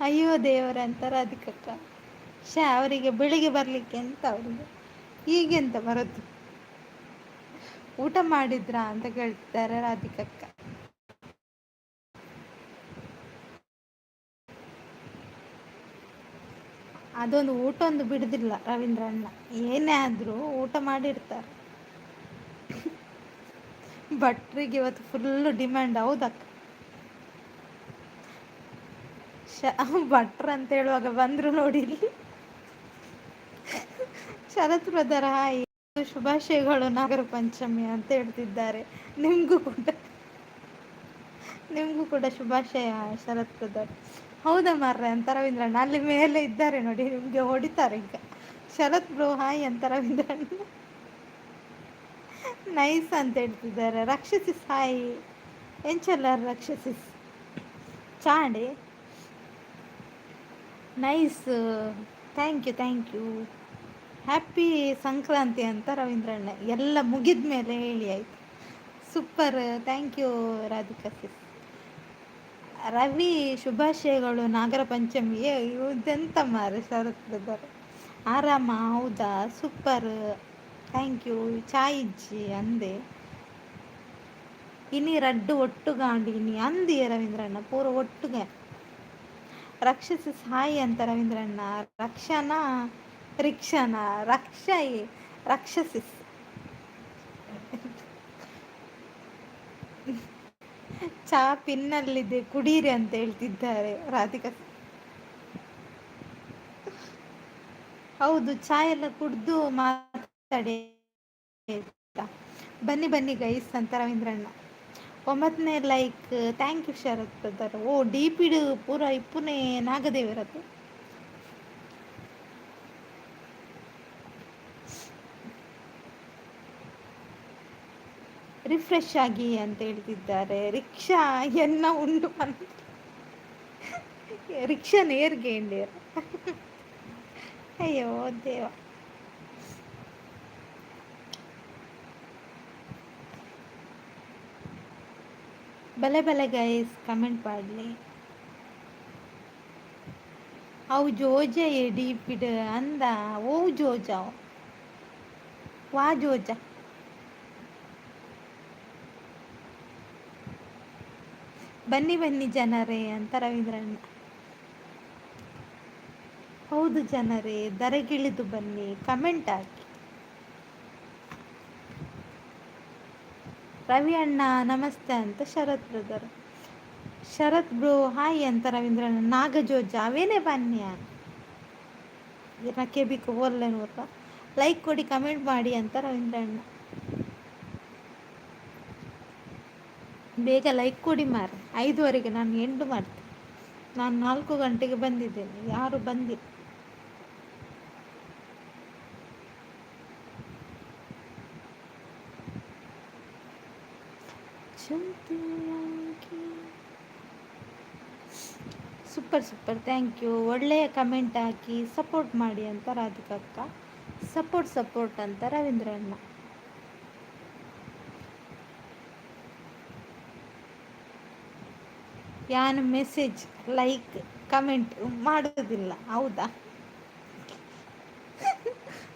ಅಯ್ಯೋ ದೇವರ ಅಂತಾರೆ ಅದಕ್ಕಕ್ಕ. ಅವರಿಗೆ ಬೆಳಿಗ್ಗೆ ಬರಲಿಕ್ಕೆ ಎಂತ ಅವರಿಗೆ ಈಗೆಂತ ಬರೋದು? ಊಟ ಮಾಡಿದ್ರಾ ಅಂತ ಕೇಳ್ತಿದ್ದಾರೆ ರಾಧಿಕಕ್ಕ. ಅದೊಂದು ಊಟ ಒಂದು ಬಿಡುದಿಲ್ಲ ರವೀಂದ್ರ ಅಣ್ಣ, ಏನೇ ಆದರೂ ಊಟ ಮಾಡಿರ್ತಾರೆ. ಭಟ್ರಿಗೆ ಇವತ್ತು ಫುಲ್ಲು ಡಿಮ್ಯಾಂಡ್. ಹೌದಕ್ಕ. ಭಟ್ರು ಅಂತ ಹೇಳುವಾಗ ಬಂದರು ನೋಡಿ ಇಲ್ಲಿ. ಶರತ್ ಬ್ರದರ್ ಹಾಯ್, ಶುಭಾಶಯಗಳು ನಾಗರ ಪಂಚಮಿ ಅಂತ ಹೇಳ್ತಿದ್ದಾರೆ. ನಿಮಗೂ ಕೂಡ ಶುಭಾಶಯ ಶರತ್ ಬ್ರದರ್. ಹೌದಾ ಮಾರ್ರೆ ಅಂತ ರವೀಂದ್ರಣ್ಣ ಅಲ್ಲಿ ಮೇಲೆ ಇದ್ದಾರೆ ನೋಡಿ, ನಿಮಗೆ ಹೊಡಿತಾರೆ ಈಗ. ಶರತ್ ಬ್ರೋ ಹಾಯ್ ಅಂತ ರವೀಂದ್ರಣ್ಣ. ನೈಸ್ ಅಂತ ಹೇಳ್ತಿದ್ದಾರೆ. ರಕ್ಷಸಿಸ್ ಹಾಯ್, ಎಂಚೆಲ್ಲ ರಕ್ಷಸಿಸ್ ಚಾಂಡೆ nice. Thank you. Happy Sankranti ಅಂತ ರವೀಂದ್ರಣ್ಣ. ಎಲ್ಲ ಮುಗಿದ ಮೇಲೆ ಹೇಳಿ ಆಯಿತು. Super, thank you Radhika sis. Ravi ಶುಭಾಶಯಗಳು ನಾಗರ ಪಂಚಮಿಗೆ. ಇದೆಂತ ಮಾರ ಶರತ್ ಬ್ರದರ್, ಆರಾಮ? ಹೌದಾ, ಸೂಪರ್, ಥ್ಯಾಂಕ್ ಯು. ಚಾಯ್ ಇಜ್ಜಿ ಅಂದೆ ಇನಿ ರಡ್ಡು ಒಟ್ಟುಗಾಂಡಿನಿ ಅಂದಿಯ ರವೀಂದ್ರಣ್ಣ ಪೂರ ಒಟ್ಟುಗೆ. ರಕ್ಷಸಿಸ್ ಹಾಯ್ ಅಂತ ರವೀಂದ್ರಣ್ಣ. ರಿಕ್ಷಾನ ರಕ್ಷಸಿಸ್ ಚಾ ಪಿನ್ನಲ್ಲಿದೆ ಕುಡೀರಿ ಅಂತ ಹೇಳ್ತಿದ್ದಾರೆ ರಾಧಿಕಾ. ಹೌದು, ಚಾ ಎಲ್ಲ ಕುಡ್ದು ಮಾತಾಡಿ. ಬನ್ನಿ ಗೈಸ್ ಅಂತ ರವೀಂದ್ರಣ್ಣ. 9ನೇ like, thank you Sharath brother. ಓ ಡೀಪಿಡು ಪೂರ ಇಪ್ಪುನೇ ನಾಗದೇವರದ್ದು. ರಿಫ್ರೆಶ್ ಆಗಿ ಅಂತ ಹೇಳ್ತಿದ್ದಾರೆ. ರಿಕ್ಷಾ ಎನ್ನ ಉಂಡು ಅಂತ ರಿಕ್ಷಾ ನೇರ್ಗೆ ಇಂಡಿಯರ್. ಅಯ್ಯೋ ದೇವ. ಬಲೆ ಗೈಸ್ ಕಮೆಂಟ್ ಮಾಡಲಿ. ಅವು ಜೋಜ ಡೀಪಿಡ್ ಅಂದ. ಓ ಜೋಜ ವಾ ಜೋಜ. ಬನ್ನಿ ಜನರೇ ಅಂತ ರವೀಂದ್ರಣ್ಣ. ಹೌದು ಜನರೇ, ದರೆಗಿಳಿದು ಬನ್ನಿ, ಕಮೆಂಟ್ ಹಾಕಿ. ರವಿ ಅಣ್ಣ ನಮಸ್ತೆ ಅಂತ ಶರತ್ ಬ್ರದರ್. ಶರತ್ ಬ್ರೋ ಹಾಯ್ ಅಂತ ರವೀಂದ್ರಣ್ಣ. ನಾಗಜೋಜ ಅವೇನೇ ಬನ್ನಿ ನಕ್ಕೆ ಬಿಕ್ಕು ಓಲ್ಲೆ ನೂರ ಲೈಕ್ ಕೊಡಿ ಕಮೆಂಟ್ ಮಾಡಿ ಅಂತ ರವೀಂದ್ರಣ್ಣ. ಬೇಗ ಲೈಕ್ ಕೊಡಿ ಮಾರೆ, 5:15 ನಾನು ಎಂಡು ಮಾಡ್ತೀನಿ. ನಾನು 4 ಗಂಟೆಗೆ ಬಂದಿದ್ದೇನೆ, ಯಾರು ಬಂದಿಲ್ಲ. Super super, thank you. ಒಳ್ಳೆಯ ಕಮೆಂಟ್ ಹಾಕಿ ಸಪೋರ್ಟ್ ಮಾಡಿ ಅಂತ ರಾಧಿಕಕ್ಕ. ಸಪೋರ್ಟ್ ಸಪೋರ್ಟ್ ಅಂತ ರವೀಂದ್ರಣ್ಣ. ಯಾನು ಮೆಸೇಜ್ ಲೈಕ್ ಕಮೆಂಟ್ ಮಾಡೋದಿಲ್ಲ, ಹೌದಾ?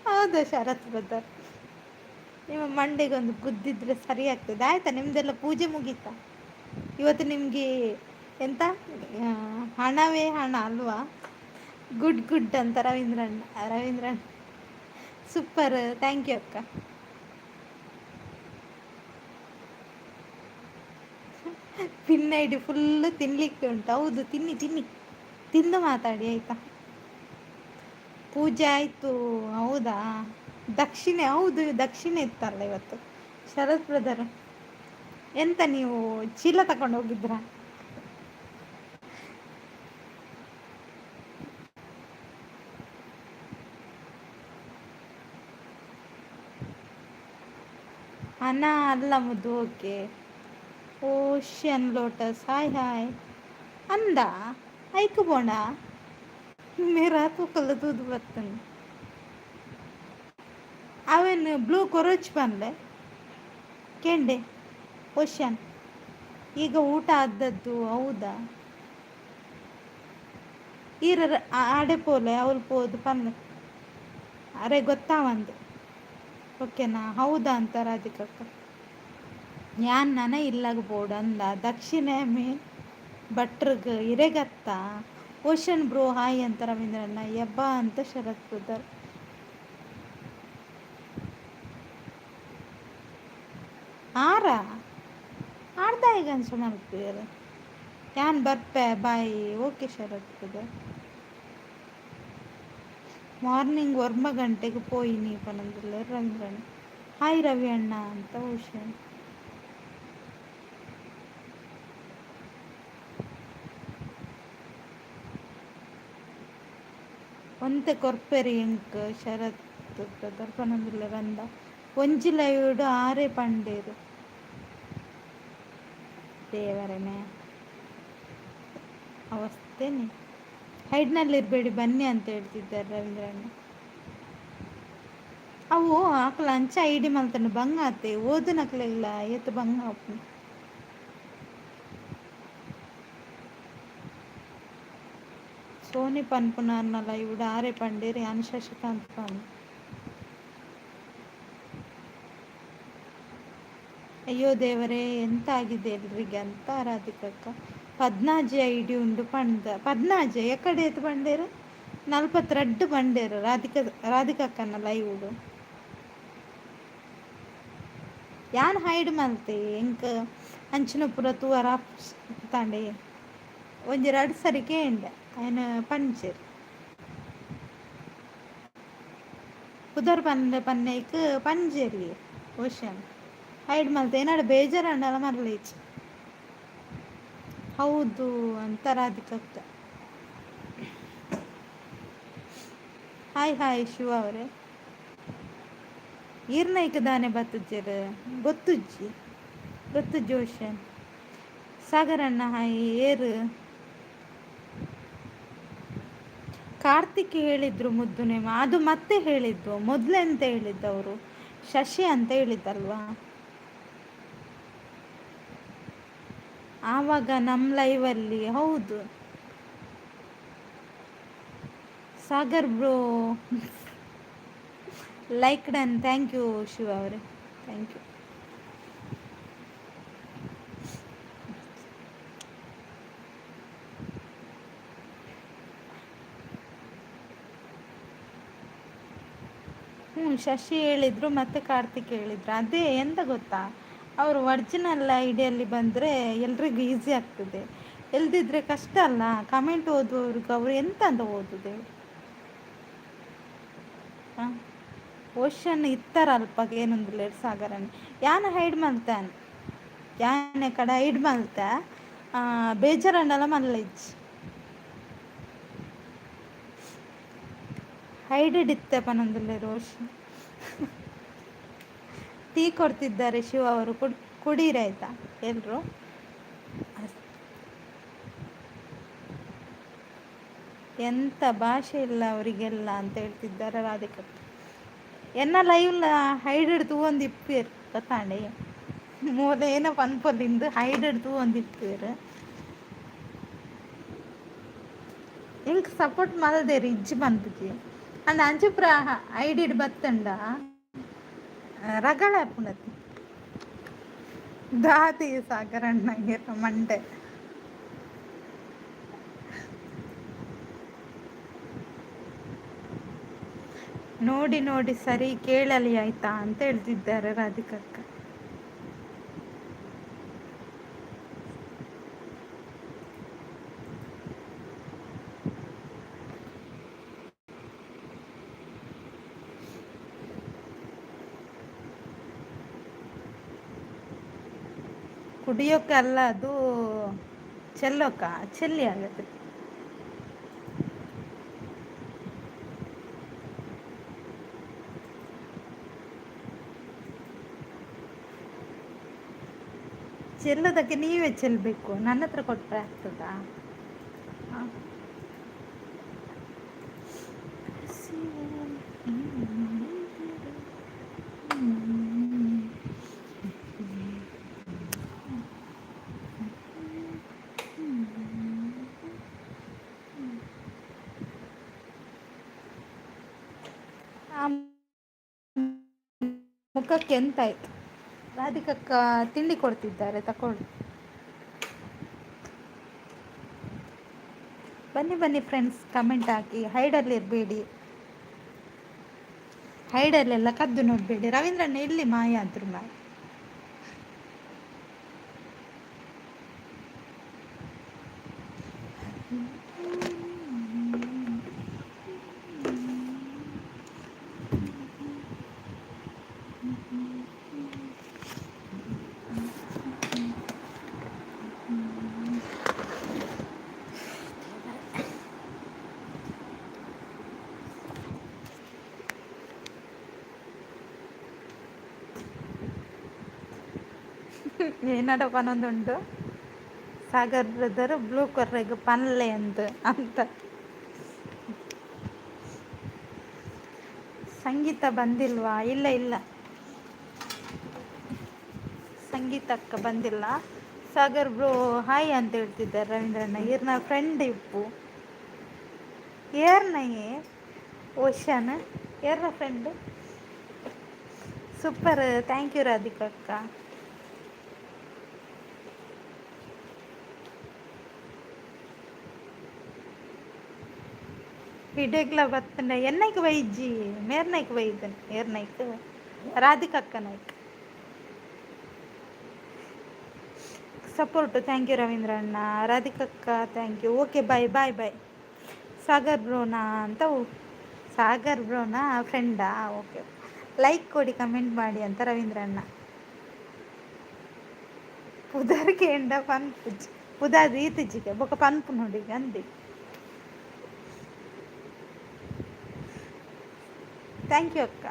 ಹೌದಾ ಶರತ್ ಬ್ರದರ್? ನಿಮ್ಮ ಮಂಡೆಗೊಂದು ಗುದ್ದಿದ್ರೆ ಸರಿ ಆಗ್ತದೆ. ಆಯಿತಾ, ನಿಮ್ಮದೆಲ್ಲ ಪೂಜೆ ಮುಗೀತಾ? ಇವತ್ತು ನಿಮಗೆ ಎಂತ ಹಣವೇ ಹಣ ಅಲ್ವಾ? ಗುಡ್ ಗುಡ್ ಅಂತ ರವೀಂದ್ರಣ್ಣ. ರವೀಂದ್ರಣ್ಣ ಸೂಪರ್, ಥ್ಯಾಂಕ್ ಯು ಅಕ್ಕ. ಪಿನ್ ಐಡಿ ಫುಲ್ಲು ತಿನ್ನಲಿಕ್ಕೆ ಉಂಟು. ಹೌದು, ತಿನ್ನಿ ತಿನ್ನಿ, ತಿಂದು ಮಾತಾಡಿ ಆಯಿತಾ? ಪೂಜೆ ಆಯಿತು. ಹೌದಾ, ದಕ್ಷಿಣೆ? ಹೌದು, ದಕ್ಷಿಣೆ ಇತ್ತಲ್ಲ ಇವತ್ತು. ಶರತ್ ಬ್ರದರ್ ಎಂತ ನೀವು ಚೀಲ ತಗೊಂಡು ಹೋಗಿದ್ರ? ಹಣ ಅಲ್ಲ ಮುದ್ದು. Okay. Ocean lotus hi hi ಅಂದ ಐಕು ಬೋಣ ಮೇರಾ ತೂಕಲ್ಲ ದೂದು ಬರ್ತನೆ. ಅವೇನು ಬ್ಲೂ ಕೊರೋಚ್ ಬಂದೆ ಕೆಂಡೆ ಓಷನ್. ಈಗ ಊಟ ಆದದ್ದು. ಹೌದಾ, ಈರ ಆಡೆ ಪೋಲೆ ಅವಳು ಪೋದು ಪನ್ಲೆ ಅರೆ ಗೊತ್ತಾವಂದು. ಓಕೆನಾ? ಹೌದಾ ಅಂತ ರಾಧಿಕಕ್ಕ. ಯಾನ್ ನನ ಇಲ್ಲಾಗ ಬೋರ್ಡ್ ಅಂದ ದಕ್ಷಿಣೆ ಮೀನ್ ಭಟ್ರಗ್ ಇರೆಗತ್ತ. ಓಷನ್ ಬ್ರೋ ಹಾಯ್ ಅಂತ ರವೀಂದ್ರಣ್ಣ. ಯಬ್ಬಾ ಅಂತ ಶರತ್ ಬ್ರದರ್. ಆರ ಆಡ್ದ ಈಗ ಅನ್ಸ ಮಲ್ಪೇರು ಯಾನ್ ಬರ್ಪೆ ಬಾಯ್. ಓಕೆ ಶರತ್ ಬ್ರದರ್. ಮಾರ್ನಿಂಗ್ 1 ಗಂಟೆಗೆ ಪೋಯಿ ನೀ ಪನಂದಿಲ್ಲ ರವೀಂದ್ರಣ್ಣ. ಹಾಯ್ ರವಿ ಅಣ್ಣ ಅಂತ ಓಷನ್. ಒಂತೆ ಕೊರ್ಪೆರಿ ಎಂಕ್ ಶರತ್ ಬ್ರದರ್ ಪನಂದಿಲ್ಲ ರಂದ. ಒಂಜಿ ಲೈವ್ಡು 6 ಪಂಡೇರು ದೇವರನೇ ಅವಸ್ಥೆನೆ. ಹೈಡ್ನಲ್ಲಿ ಇರಬೇಡಿ ಬನ್ನಿ ಅಂತ ಹೇಳ್ತಿದ್ದಾರೆ ರವೀಂದ್ರಣ್ಣ. ಅವು ಆಕಲ ಅಂಚ ಐಡಿ ಮಲ್ತನ ಬಂಗ ಆತೆ ಓದು ನಕ್ಲೆಲ್ಲ ಎತ್ತು ಬಂಗ ಆಪು. ಸೋನಿ ಪನ್ಪುನಾರ್ನಲ್ಲ ಇವಿಡ 6 ಪಂಡೇರಿ ಅನ್ ಶಶಿಕಾಂತ್ ಪಾನ್. ಅಯ್ಯೋ ದೇವರೇ ಎಂತ ಆಗಿದೆ ಎಲ್ರಿಗೆ ಅಂತ ರಾಧಿಕಕ್ಕ. 14 ಐಡಿ ಉಂಡು ಪಂಡ. 14 ಎಕಡೆ ಎತ್ತು ಪಂಡೇರು 42 ಪಂಡೇರು ರಾಧಿಕಕ್ಕನ ಲೈವ್ ಉಡು. ಯಾನ್ ಹೈಡ್ ಮಲ್ತೆ ಎಂಕ್ ಅಂಚಿನ ಪುರ ತೂವರ ತಾಂಡೆ ಒಂಜಿ 2 ಸರಿ ಕೇಂಡೆ ఆయన ಪಂಚರ್ ಪುದರ್ ಪನ್ನೆಗ್ ಪಂಜೇರಿ ಓಷನ್ ಹೈಡ್ ಮಲ್ತೆ ಏನಾಡ ಬೇಜಾರಂಡಲ್ಲ ಮರಲೇಚ್. ಹೌದು ಅಂತ ರಾಧಿಕಕ್ಕ. ಹಾಯ್ ಹಾಯ್ ಶಿವ ಅವರೇ. ಈರ್ನೈಕ್ ದಾನೆ ಬತ್ತುಜ್ಜರು ಗೊತ್ತುಜ್ಜಿ ಗೊತ್ತುಜ್ಜಿ ಓಷನ್. ಸಾಗರಣ್ಣ ಹಾಯ್. ಏರು ಕಾರ್ತಿಕ್ ಹೇಳಿದ್ರು ಮುದ್ದು ನೇಮ ಅದು ಮತ್ತೆ ಹೇಳಿದ್ದು ಮೊದಲೇ ಅಂತ ಹೇಳಿದ್ದವರು ಶಶಿ ಅಂತ ಹೇಳಿದ್ದಲ್ವಾ ಆವಾಗ ನಮ್ಮ ಲೈವಲ್ಲಿ. ಹೌದು Sagar bro like done. Thank you Shiva ಅವರೇ, ಥ್ಯಾಂಕ್ ಯು. ಶಶಿ ಹೇಳಿದ್ರು ಮತ್ತೆ ಕಾರ್ತಿಕ್ ಹೇಳಿದ್ರು. ಅದೇ ಎಂತ ಗೊತ್ತಾ, ಅವರು ಒರಿಜಿನಲ್ ಐಡಿಯಲ್ಲಿ ಬಂದರೆ ಎಲ್ರಿಗೂ ಈಸಿ ಆಗ್ತದೆ. ಎಲ್ದಿದ್ರೆ ಕಷ್ಟ ಅಲ್ಲ ಕಮೆಂಟ್ ಓದುವವ್ರಿಗೆ, ಅವರು ಎಂತ ಅಂತ ಓದುದೆ. ಹಾಂ, ಕ್ವಶನ್ ಇತ್ತರ ಅಲ್ಪ ಏನೊಂದು ಸಾಗರನೆ ಯಾನ ಹೈಡ್ ಮಲ್ತಾನೆ, ಯಾನೆ ಕಡೆ ಹೈಡ್ ಮಲ್ತ ಬೇಜಾರನ್ನೆಲ್ಲ ಮಲ್ಲ ಹೈಡೆಡ್ ಇತ್ತೆ ಪನೊಂದುಲ್ಲೆ ರೋಷ್ ಟೀ ಕೊಡ್ತಿದ್ದಾರೆ ಶಿವ ಅವರು, ಕುಡೀರಿ ಆಯಿತಾ ಎಲ್ಲರೂ. ಎಂಥ ಭಾಷೆ ಇಲ್ಲ ಅವರಿಗೆಲ್ಲ ಅಂತ ಹೇಳ್ತಿದ್ದಾರೆ ರಾಧಿಕಾ. ಎನ್ನ ಲೈವ್ಲ ಹೈಡೆಡ್ ತೂವೊಂದು ಇಪ್ಪೇರು ಗೊತ್ತಾಂಡೆ, ಮೂಲ ಏನೋ ಪನ್ಪೊಲಿಂದು ಹೈಡೆಡ್ ತೂವೊಂದು ಇಪ್ಪೇರು. ಇಂಕ್ ಸಪೋರ್ಟ್ ಮಲ್ದೇರಿ ಇಜ್ಜಿ ಪನ್ಪುಜಿ ಅಂಡ್ ಅಂಚುಪ್ರ ಐಡಿಡ್ ಬತ್ತಂಡ ರಗಳ ಪುನತಿ ದಾತಿ ಸಾಗರಣ್ಣಗೆ ಮಂಡೆ. ನೋಡಿ ನೋಡಿ ಸರಿ ಕೇಳಲಿ ಆಯ್ತಾ ಅಂತ ಹೇಳ್ತಿದ್ದಾರೆ ರಾಧಿಕಕ್ಕ. ಕುಡಿಯೋಕೆ ಅಲ್ಲ ಅದು, ಚೆಲ್ಲೋಕ ಚೆಲ್ಲಿ ಆಗುತ್ತೆ. ಚೆಲ್ಲೋದಕ್ಕೆ ನೀವೇ ಚೆಲ್ಲಬೇಕು, ನನ್ನ ಹತ್ರ ಕೊಟ್ಟರೆ ಆಗ್ತದಾ? ಮುಖಕ್ಕೆ ಎಂತಾಯ್ತು? ರಾಧಿಕಕ್ಕ ತಿಂಡಿ ಕೊಡ್ತಿದ್ದಾರೆ, ತಕೊಳ್ಳಿ. ಬನ್ನಿ ಬನ್ನಿ ಫ್ರೆಂಡ್ಸ್, ಕಮೆಂಟ್ ಹಾಕಿ. ಹೈಡಲ್ಲಿ ಇರಬೇಡಿ, ಹೈಡಲ್ಲೆಲ್ಲ ಕದ್ದು ನೋಡಬೇಡಿ. ರವೀಂದ್ರಣ್ಣ ಎಲ್ಲಿ ಮಾಯ ಆದ್ರು ಮಾಯ. ಏನಡಪನೊಂದುಂಟು ಸಾಗರ್ ಬ್ರದರ್ ಬ್ಲೂ ಕರ್ರೆಗ್ ಪನ್ಲೆ ಅಂತ. ಸಂಗೀತ ಬಂದಿಲ್ವಾ? ಇಲ್ಲ ಇಲ್ಲ, ಸಂಗೀತ ಅಕ್ಕ ಬಂದಿಲ್ಲ. ಸಾಗರ್ ಬ್ರೋ ಹಾಯ್ ಅಂತ ಹೇಳ್ತಿದ್ದಾರೆ ರವೀಂದ್ರಣ್ಣ. ಏರ್ನ ಫ್ರೆಂಡ್ ಇಪ್ಪು ಏರ್ನಯೇ ಓಷನ್ ಏರ್ನ friend. Super, thank you Radhika ಅಕ್ಕ. ಹಿಡೇಗ್ಲ ಬತ್ತಂಡ ಎನ್ನೈಕ್ ವೈಜ್ಜಿ ಮೇರ್ನೈಕ್ ವೈದನ್ ಏರ್ನೈಕ್ ರಾಧಿಕಾ ಅಕ್ಕ Naik support. Thank you Ravindra ಅಣ್ಣ. ರಾಧಿಕಕ್ಕ thank you. Okay bye bye bye. Sagar ಬ್ರೋನಾ ಅಂತ, ಸಾಗರ್ ಬ್ರೋನಾ ಫ್ರೆಂಡಾ? ಓಕೆ, ಲೈಕ್ ಕೊಡಿ, ಕಮೆಂಟ್ ಮಾಡಿ ಅಂತ ರವೀಂದ್ರ ಅಣ್ಣ. ಪುದರ್ಗೆ ಎಂಡ ಪನ್ಪುಜಿ ಪುದಾದ ಈತಿಜಿಗೆ ಬೊಕ ಪನ್ಪು ನೋಡಿ ಅಂದಿ. ಥ್ಯಾಂಕ್ ಯು ಅಕ್ಕ.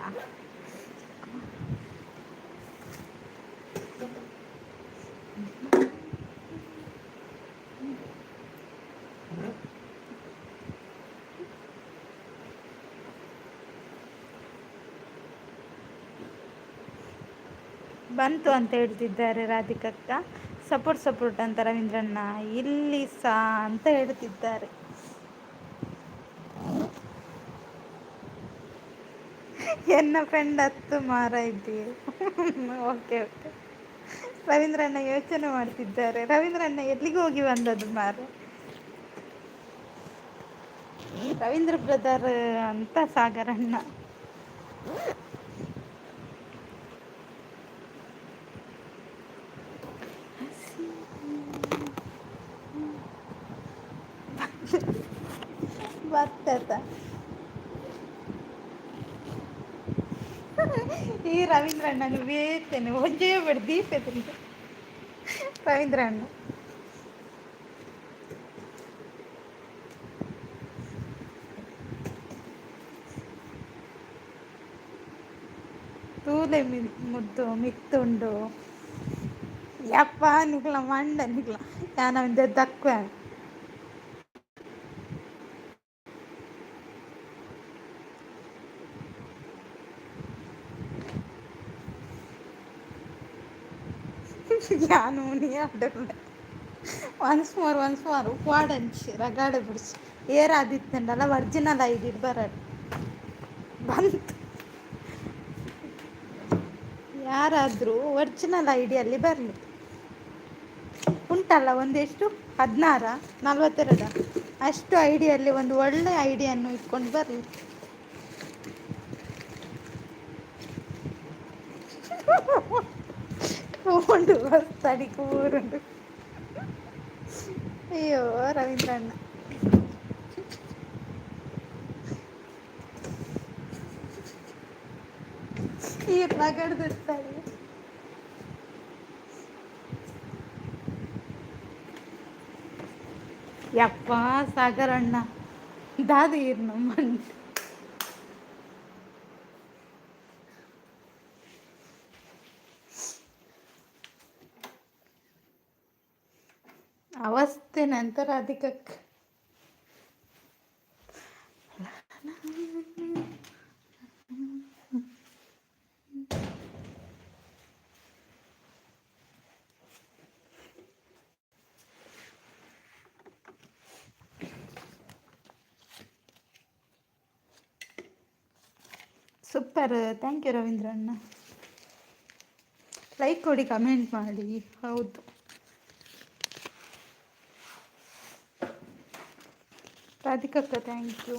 ಬಂತು ಅಂತ ಹೇಳ್ತಿದ್ದಾರೆ ರಾಧಿಕಕ್ಕ. ಸಪೋರ್ಟ್ ಅಂತ ರವೀಂದ್ರಣ್ಣ. ಇಲ್ಲಿ ಸಾ ಅಂತ ಹೇಳ್ತಿದ್ದಾರೆ. ಎನ್ನ ಫ್ರೆಂಡ್ ಹತ್ತು ಮಾರ ಇದ್ದೀವಿ. Okay okay. ರವೀಂದ್ರಣ್ಣ ಯೋಚನೆ ಮಾಡ್ತಿದ್ದಾರೆ. ರವೀಂದ್ರಣ್ಣ ಎಲ್ಲಿಗೆ ಹೋಗಿ ಬಂದದ್ದು ಮಾರ? ರವೀಂದ್ರ ಬ್ರದರ್ ಅಂತ ಸಾಗರಣ್ಣ. ಬರ್ತದ. ಈ ರವೀಂದ್ರ ಅಣ್ಣನ ಬೇತೇನೆ ಒಂಜೇ ಬಡ್ ದೀಪೆ ರವೀಂದ್ರ ಅಣ್ಣ ತೂಲೆ ಮುದ್ದು ಮಿತ್ತುಂಡು ಯಪ್ಪ ನಿಕ್ಲ ಮಂಡ ನಿಕ್ಲ ಯಾನ ದಕ್ವ ಯಾನು ನೀ ಆಡಲ್ಲ ಒನ್ಸ್ ಮೋರ್ ವಾಡಂಚಿ ರಗಾಡೆ ಬಿಡಿಸಿ ಏರಾದಿತ್ತಂಡಲ್ಲ ಒರಿಜಿನಲ್ ಐಡಿ ಬರಡು ಬಂತು ಯಾರಾದರೂ ಒರಿಜಿನಲ್ ಐಡಿಯಲ್ಲಿ ಬರಲಿ ಉಂಟಲ್ಲ ಒಂದೆಷ್ಟು 16 42 ಅಷ್ಟು ಐಡಿಯಲ್ಲಿ ಒಂದು ಒಳ್ಳೆ ಐಡಿಯನ್ನು ಇಟ್ಕೊಂಡು ಬರಲಿ ಉಂಡು ತಡಿ ಕೂರುಂಡು ಅಯ್ಯೋ ರವೀಂದ್ರಣ್ಣ ಈ ರಗಡ್ದಿರ್ತಾರೆ ಯಪ್ಪ ಸಾಗರಣ್ಣ ದಾದಿ ನಮ್ಮ ಅವಸ್ಥೆ ನಂತರ ಅದಕ್ಕೆ ಸೂಪರ್ ಥ್ಯಾಂಕ್ ಯು ರವೀಂದ್ರ ಅಣ್ಣ ಲೈಕ್ ಕೊಡಿ ಕಮೆಂಟ್ ಮಾಡಿ ಹೌದು ರಾಧಿಕಕ್ಕ ಥ್ಯಾಂಕ್ ಯು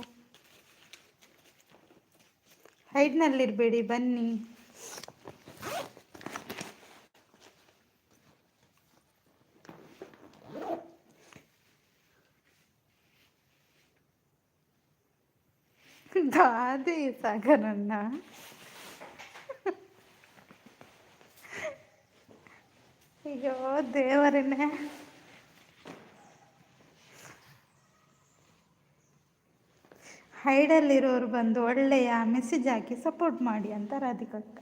ಹೈಡ್ನಲ್ಲಿರಬೇಡಿ ಬನ್ನಿ ಅದೇ ಸಾಗರಣ್ಣ ಅಯ್ಯೋ ದೇವರನ್ನೇ ಹೈಡಲ್ಲಿರೋರು ಬಂದು ಒಳ್ಳೆಯ ಮೆಸೇಜ್ ಹಾಕಿ ಸಪೋರ್ಟ್ ಮಾಡಿ ಅಂತ ರಾಧಿಕಕ್ಕ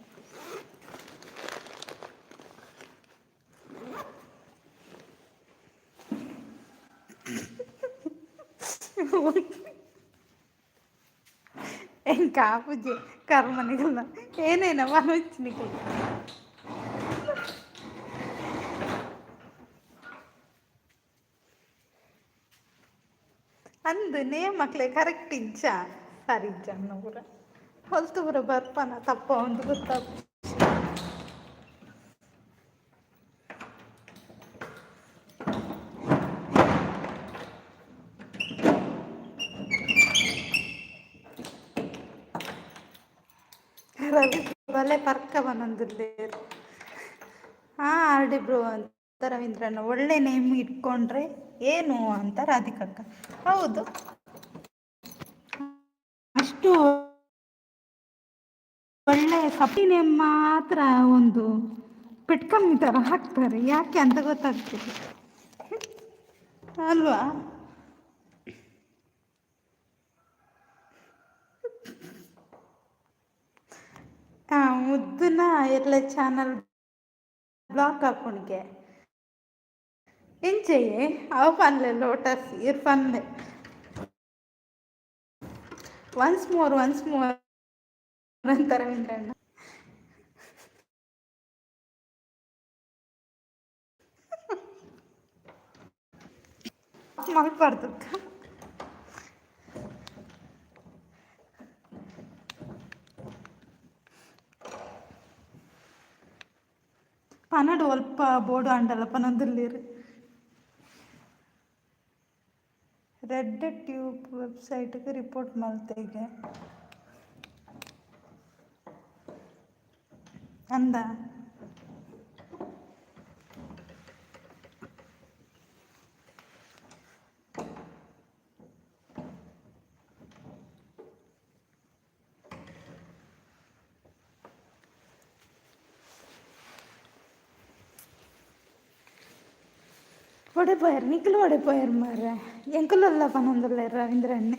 ಎಂಕಾ ಪೂಜೆ ಕರ್ಮನಿಗಲ್ಲ ಏನೇನ ಮನೋಚ್ನಿಗೆ ಅಂದು ನೇ ಮಕ್ಳೆ ಕರೆಕ್ಟ್ ಇಜ್ಜ ಸರಿ ಇಜ್ಜ ಪೂರ ಹೊಲ್ತು ಪೂರ ಬರ್ಪನ ತಪ್ಪ ಒಂದು ಗೊತ್ತಾಗ ರವಿ ಬಲೆ ಪರ್ಕ ಬಂದಿರ್ಲೇರು ಆರ್ಡಿ ಬ್ರೋ ಅಂತ ರವೀಂದ್ರಣ್ಣ ಒಳ್ಳೆ ನೇಮ್ ಇಟ್ಕೊಂಡ್ರೆ ಏನು ಅಂತ ರಾಧಿಕಕ್ಕ ಹೌದು ಅಷ್ಟು ಒಳ್ಳೆ ಕಪಿ ನೇಮ್ ಮಾತ್ರ ಒಂದು ಪೆಟ್ಕಮ್ಮಿ ಥರ ಹಾಕ್ತಾರೆ ಯಾಕೆ ಅಂತ ಗೊತ್ತಾಗ್ತದೆ ಅಲ್ವಾ ಮುದ್ದುನ ಎಲ್ಲ ಚಾನಲ್ ಬ್ಲಾಕ್ ಹಾಕೊಂಡ್ಗೆ ಎಂಚೆಯೇ ಅವ ಪನ್ಲೆ ಲೋಟಸ್ ಇರ್ ಪನ್ಲೆ ಒನ್ಸ್ ಮೋರ್ ಅಂತ ರವೀಂದ್ರಣ್ಣ ಮಲ್ಬಾರ್ದು ಪನಡು ಅಲ್ಪ ಬೋರ್ಡು ಅಂಡಲ್ಲ ಪನೊಂದುಲ್ಲೇರು ರೆಡ್ ಟ್ಯೂಬ್ ವೆಬ್ಸೈಟ್ಗೆ ರಿಪೋರ್ಟ್ ಮಲ್ತೆಗೆ ಅಂದ ಓಡಿಪೋಯಾರು ನಿಖಿಲ್ ಓಡಿಪೋಯಾರು ಮಾರ್ರೆ ಎಂಕುಲಲ್ಲ ಪನೊಂದುಲ್ಲ ರವೀಂದ್ರಣ್ಣೆ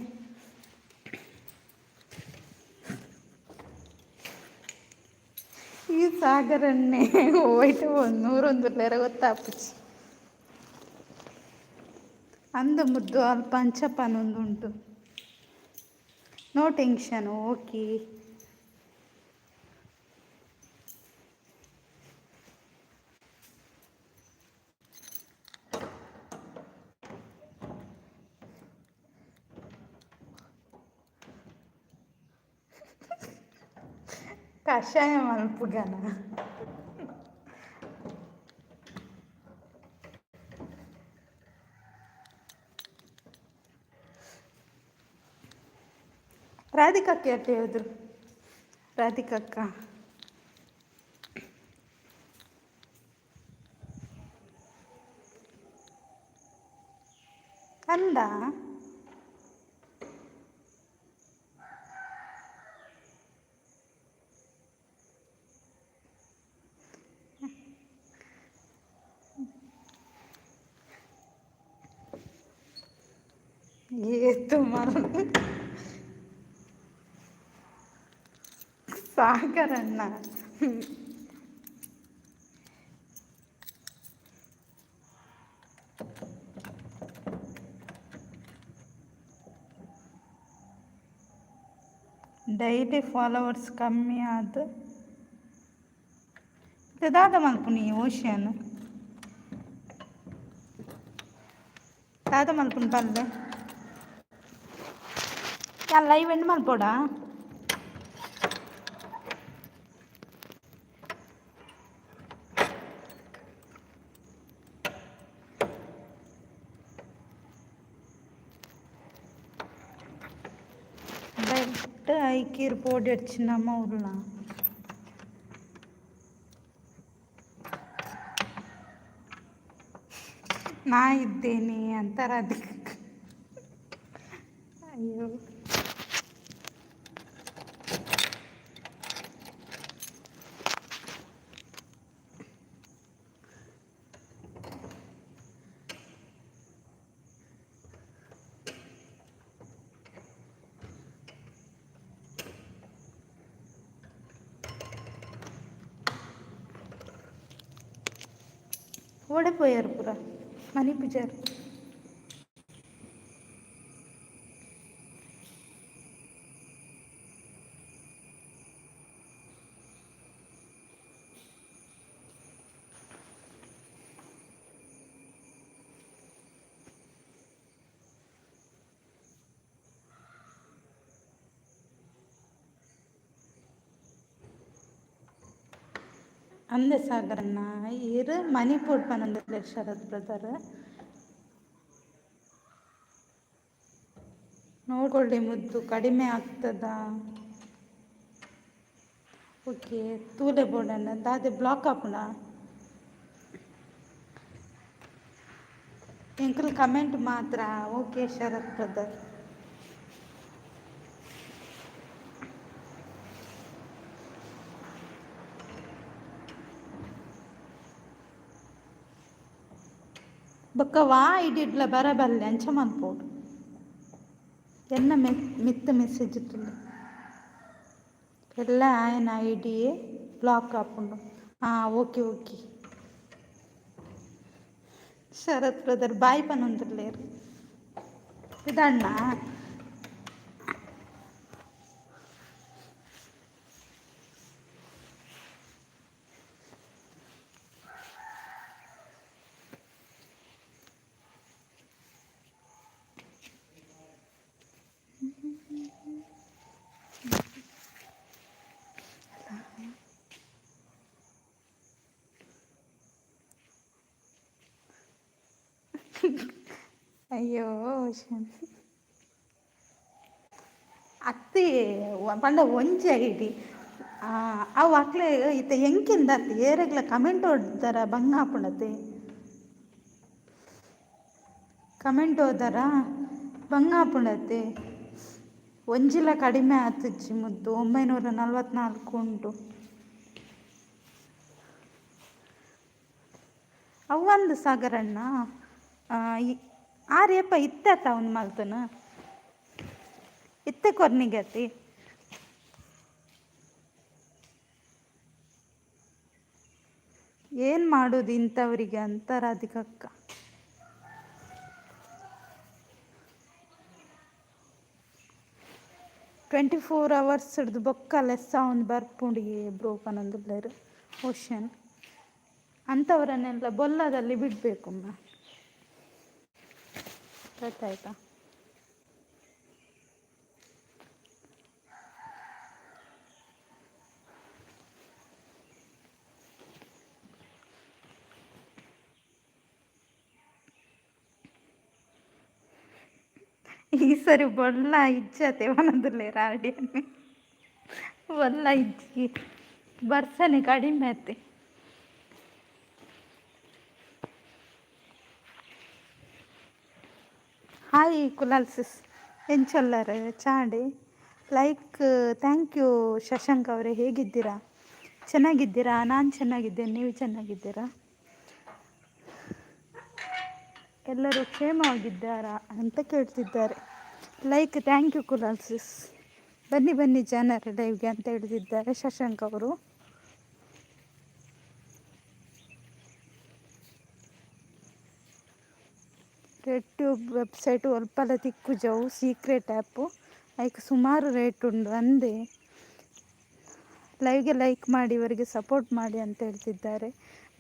ಈ ಸಾಗರಣ್ಣೆ ಹೋಯ್ತು ನೂರೊಂದುಲ್ಲೇರ ಗೊತ್ತಾಪುಚ್ಚಿ ಅಂದ ಮುದ್ದು ಅಲ್ಪ ಅಂಚಪ್ಪನೊಂದು ಉಂಟು ನೋ ಟೆನ್ಷನ್ ಓಕೆ ಕಷಾಯ ಮಲ್ಪುಗನ ರಾಧಿಕಕ್ಕೆ ಯಾಕೆ ಹೇಳಿದ್ರು ರಾಧಿಕಕ್ಕ ಅಂದ ಏತು ಸಾಗರಣ್ಣ ಡೈಲಿ ಫಾಲೋವರ್ಸ್ ಕಮ್ಮಿ ಆದ ದಾದ ಮಲ್ಪುನಿ ಓಷನ್ ದಾದ ಮಲ್ಪುನಿ ಪಲ್ಲೆ ಯಾನ್ ಲೈವ್ ಎಂಡ್ ಮಲ್ಪೋಡ ಬಟ್ ಐಕೀರ್ ಪೋಡಿ ಅಡ್ಚಿನಮ್ಮ ಉರ್ಲ ನಾ ಇದ್ದೇನೆ ಅಂತಾರ ಅದಕ್ಕೆ ಅಯ್ಯೋ ಓಡಿಪೋಯಾರು ಪೂರ ಮನಿ ಪೂಜಾರು ಅಂದೆ ಸಾಗರಣ್ಣ ಇರು ಮನಿ ಪೋಡ್ಪನಂದ ಶರತ್ ಬ್ರದರ್ ನೋಡ್ಕೊಳ್ಳಿ ಮುದ್ದು ಕಡಿಮೆ ಆಗ್ತದ ಓಕೆ ತೂಲೆ ಬೋರ್ಡನ್ನ ದಾದೆ ಬ್ಲಾಕ್ ಆಪುಣ ಎಂಕಲ್ ಕಮೆಂಟ್ ಮಾತ್ರ ಓಕೆ ಶರತ್ ಬ್ರದರ್ ಬೊಕ್ಕ ವಾ ಇಡಿಡ್ಲ ಬರಬಲ್ಲೆ ಅಂಚ ಮನ್ಪೋಡು ಎನ್ನ ಮಿತ್ತ ಮೆಸೇಜ್ ಇಟ್ಟಿಲ್ಲ ಎಲ್ಲ ಆಯನ ಐಡಿ ಬ್ಲಾಕ್ ಆಪುಂಡು ಓಕೆ ಓಕೆ ಶರತ್ ಬ್ರದರ್ ಬಾಯ್ ಪನೊಂದುಲ್ಲೇರು ಇದಣ್ಣ ಅಯ್ಯೋ ಅತ್ತಿ ಪಂಡ ಒಂಜಿ ಐಡಿ ಅವು ಅಕ್ಲೆ ಇತ್ತ ಎಂಕಿಂದ ಅತ್ತಿ ಏರೆಗ್ಲ ಕಮೆಂಟ್ ಓಡ್ದಾರ ಬಂಗ ಹಾಪುಂಡತ್ತೆ ಕಮೆಂಟ್ ಓದಾರ ಬಂಗ ಹಾಪುಂಡತ್ತೆ ಒಂಜಿಲ ಕಡಿಮೆ ಆತುಜ್ಜಿ ಮುದ್ದು 944 ಉಂಟು ಅವಂದು ಸಾಗರಣ್ಣ ಆರ್ಯಪ್ಪ ಇತ್ತ ಅವ್ನು ಮಲ್ತನ ಇತ್ತೆ ಕೊರ್ನಿಗತಿ ಏನು ಮಾಡೋದು ಇಂಥವ್ರಿಗೆ ಅಂತ ರಾಧಿಕಕ್ಕ. 24 hours ಹಿಡ್ದು ಬೊಕ್ಕ ಲೆಸ್ಸ ಒಂದು ಬರ್ಪುಂಡಿ ಬ್ರೋಕನೊಂದುಲ್ಲೇರು ಓಷನ್ ಅಂಥವರನ್ನೆಲ್ಲ ಬೊಲ್ಲದಲ್ಲಿ ಬಿಡಬೇಕಮ್ಮ. ಗೊತ್ತಾಯ್ತಾ? ಈ ಸರಿ ಬೊಲ್ಲ ಇಜ್ಜತೆ ಒಂದೊಂದುಲ್ಲೆ ರಾಡಿಯನ್ನೇ ಬೊಲ್ಲ ಇಜ್ಜಿ ಬರ್ಸನೆ ಕಡಿಮೆ ಆತೆ. ಹಾಯ್ ಕುಲಾಲ್ ಸಿಸ್ ಎಂಚೊಲ್ಲರ ಚಾಡೆ ಲೈಕ್ ಥ್ಯಾಂಕ್ ಯು ಶಶಾಂಕ್ ಅವರೇ, ಹೇಗಿದ್ದೀರಾ? ಚೆನ್ನಾಗಿದ್ದೀರಾ? ನಾನು ಚೆನ್ನಾಗಿದ್ದೇನೆ, ನೀವು ಚೆನ್ನಾಗಿದ್ದೀರಾ? ಎಲ್ಲರೂ ಕ್ಷೇಮವಾಗಿದ್ದಾರಾ ಅಂತ ಕೇಳ್ತಿದ್ದಾರೆ. Like thank you Kulal sis. ಬನ್ನಿ ಬನ್ನಿ ಜನರ ಲೈವ್ಗೆ ಅಂತ ಹೇಳ್ತಿದ್ದಾರೆ ಶಶಾಂಕ್ ಅವರು. ರೆಡ್ ಟ್ಯೂಬ್ ವೆಬ್ಸೈಟು ಒಲ್ಪಲ ತಿಕ್ಕುಜವು ಸೀಕ್ರೆಟ್ ಆ್ಯಪು ಲೈಕ್ ಸುಮಾರು ರೇಟ್ ಉಂಡು ಅಂದೆ ಲೈವ್ಗೆ ಲೈಕ್ ಮಾಡಿ ಇವರಿಗೆ ಸಪೋರ್ಟ್ ಮಾಡಿ ಅಂತ ಹೇಳ್ತಿದ್ದಾರೆ.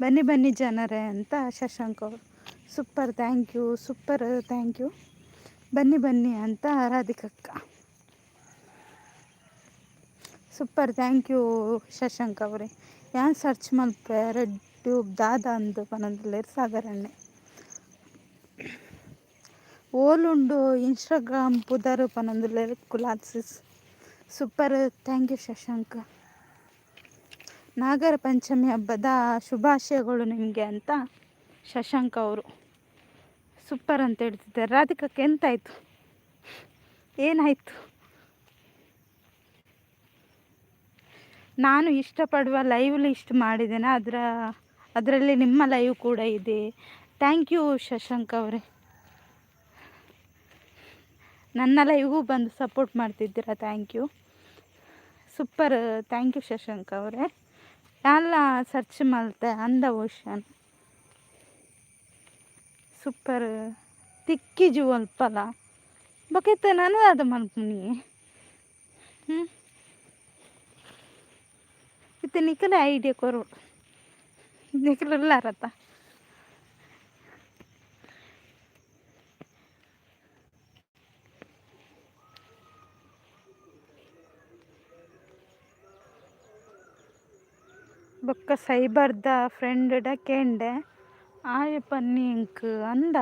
ಬನ್ನಿ ಬನ್ನಿ ಜನರೇ ಅಂತ ಶಶಾಂಕ್ ಅವರು. Super thank you, super thank you. ಬನ್ನಿ ಬನ್ನಿ ಅಂತ ರಾಧಿಕಕ್ಕ. ಸೂಪರ್ ಥ್ಯಾಂಕ್ ಯು ಶಶಾಂಕ್ ಅವರೇ. ಯಾನ್ ಸರ್ಚ್ ಮಲ್ಪ ರೆಡ್ ಟ್ಯೂಬ್ ದಾದ ಅಂದು ಪನೊಂದುಲ್ಲೇರು ಸಾಗರಣ್ಣೆ ಓಲುಂಡು ಇನ್ಸ್ಟಾಗ್ರಾಮ್ ಪುದರ್ ಪನೊಂದುಲ್ಲೇರು Kulal sis. Super thank you Shashank. Nagara Panchami ಹಬ್ಬದ ಶುಭಾಶಯಗಳು ನಿಮಗೆ ಅಂತ ಶಶಾಂಕ್ ಅವರು. ಸೂಪರ್ ಅಂತ ಹೇಳ್ತಿದ್ದಾರೆ. ರಾಧಿಕಕ್ಕೆ ಎಂತಾಯಿತು, ಏನಾಯಿತು? ನಾನು ಇಷ್ಟಪಡುವ ಲೈವ್ ಲಿಸ್ಟ್ ಮಾಡಿದ್ದೇನೆ, ಅದರಲ್ಲಿ ನಿಮ್ಮ ಲೈವ್ ಕೂಡ ಇದೆ. ಥ್ಯಾಂಕ್ ಯು ಶಶಾಂಕ್ ಅವರೇ. ನನ್ನ ಲೈವ್ಗೂ ಬಂದು ಸಪೋರ್ಟ್ ಮಾಡ್ತಿದ್ದೀರಾ, thank you. Super thank you Shashank ಅವರೇ. ಎಲ್ಲ ಸರ್ಚ್ ಮಲ್ತೆ ಅಂದ ಓಷನ್ ಸೂಪರ್ ತಿಕ್ಕಿಜು ಅಲ್ಪಲ್ಲ ಬಕೆತ್ತ ನಾನು ಅದು ಮಲ್ಪನಿ ಇತ್ತೆ ನಿಖಲೆ ಐಡಿಯಾ ಕೊರು ನಿಖಲಿಲ್ಲಾರತ್ತ ಬೊಕ್ಕ ಸೈಬರ್ದ ಫ್ರೆಂಡ್ ಕೇಂಡೆ ಆಯ ಪನ್ನೀಂಕ್ ಅಂದ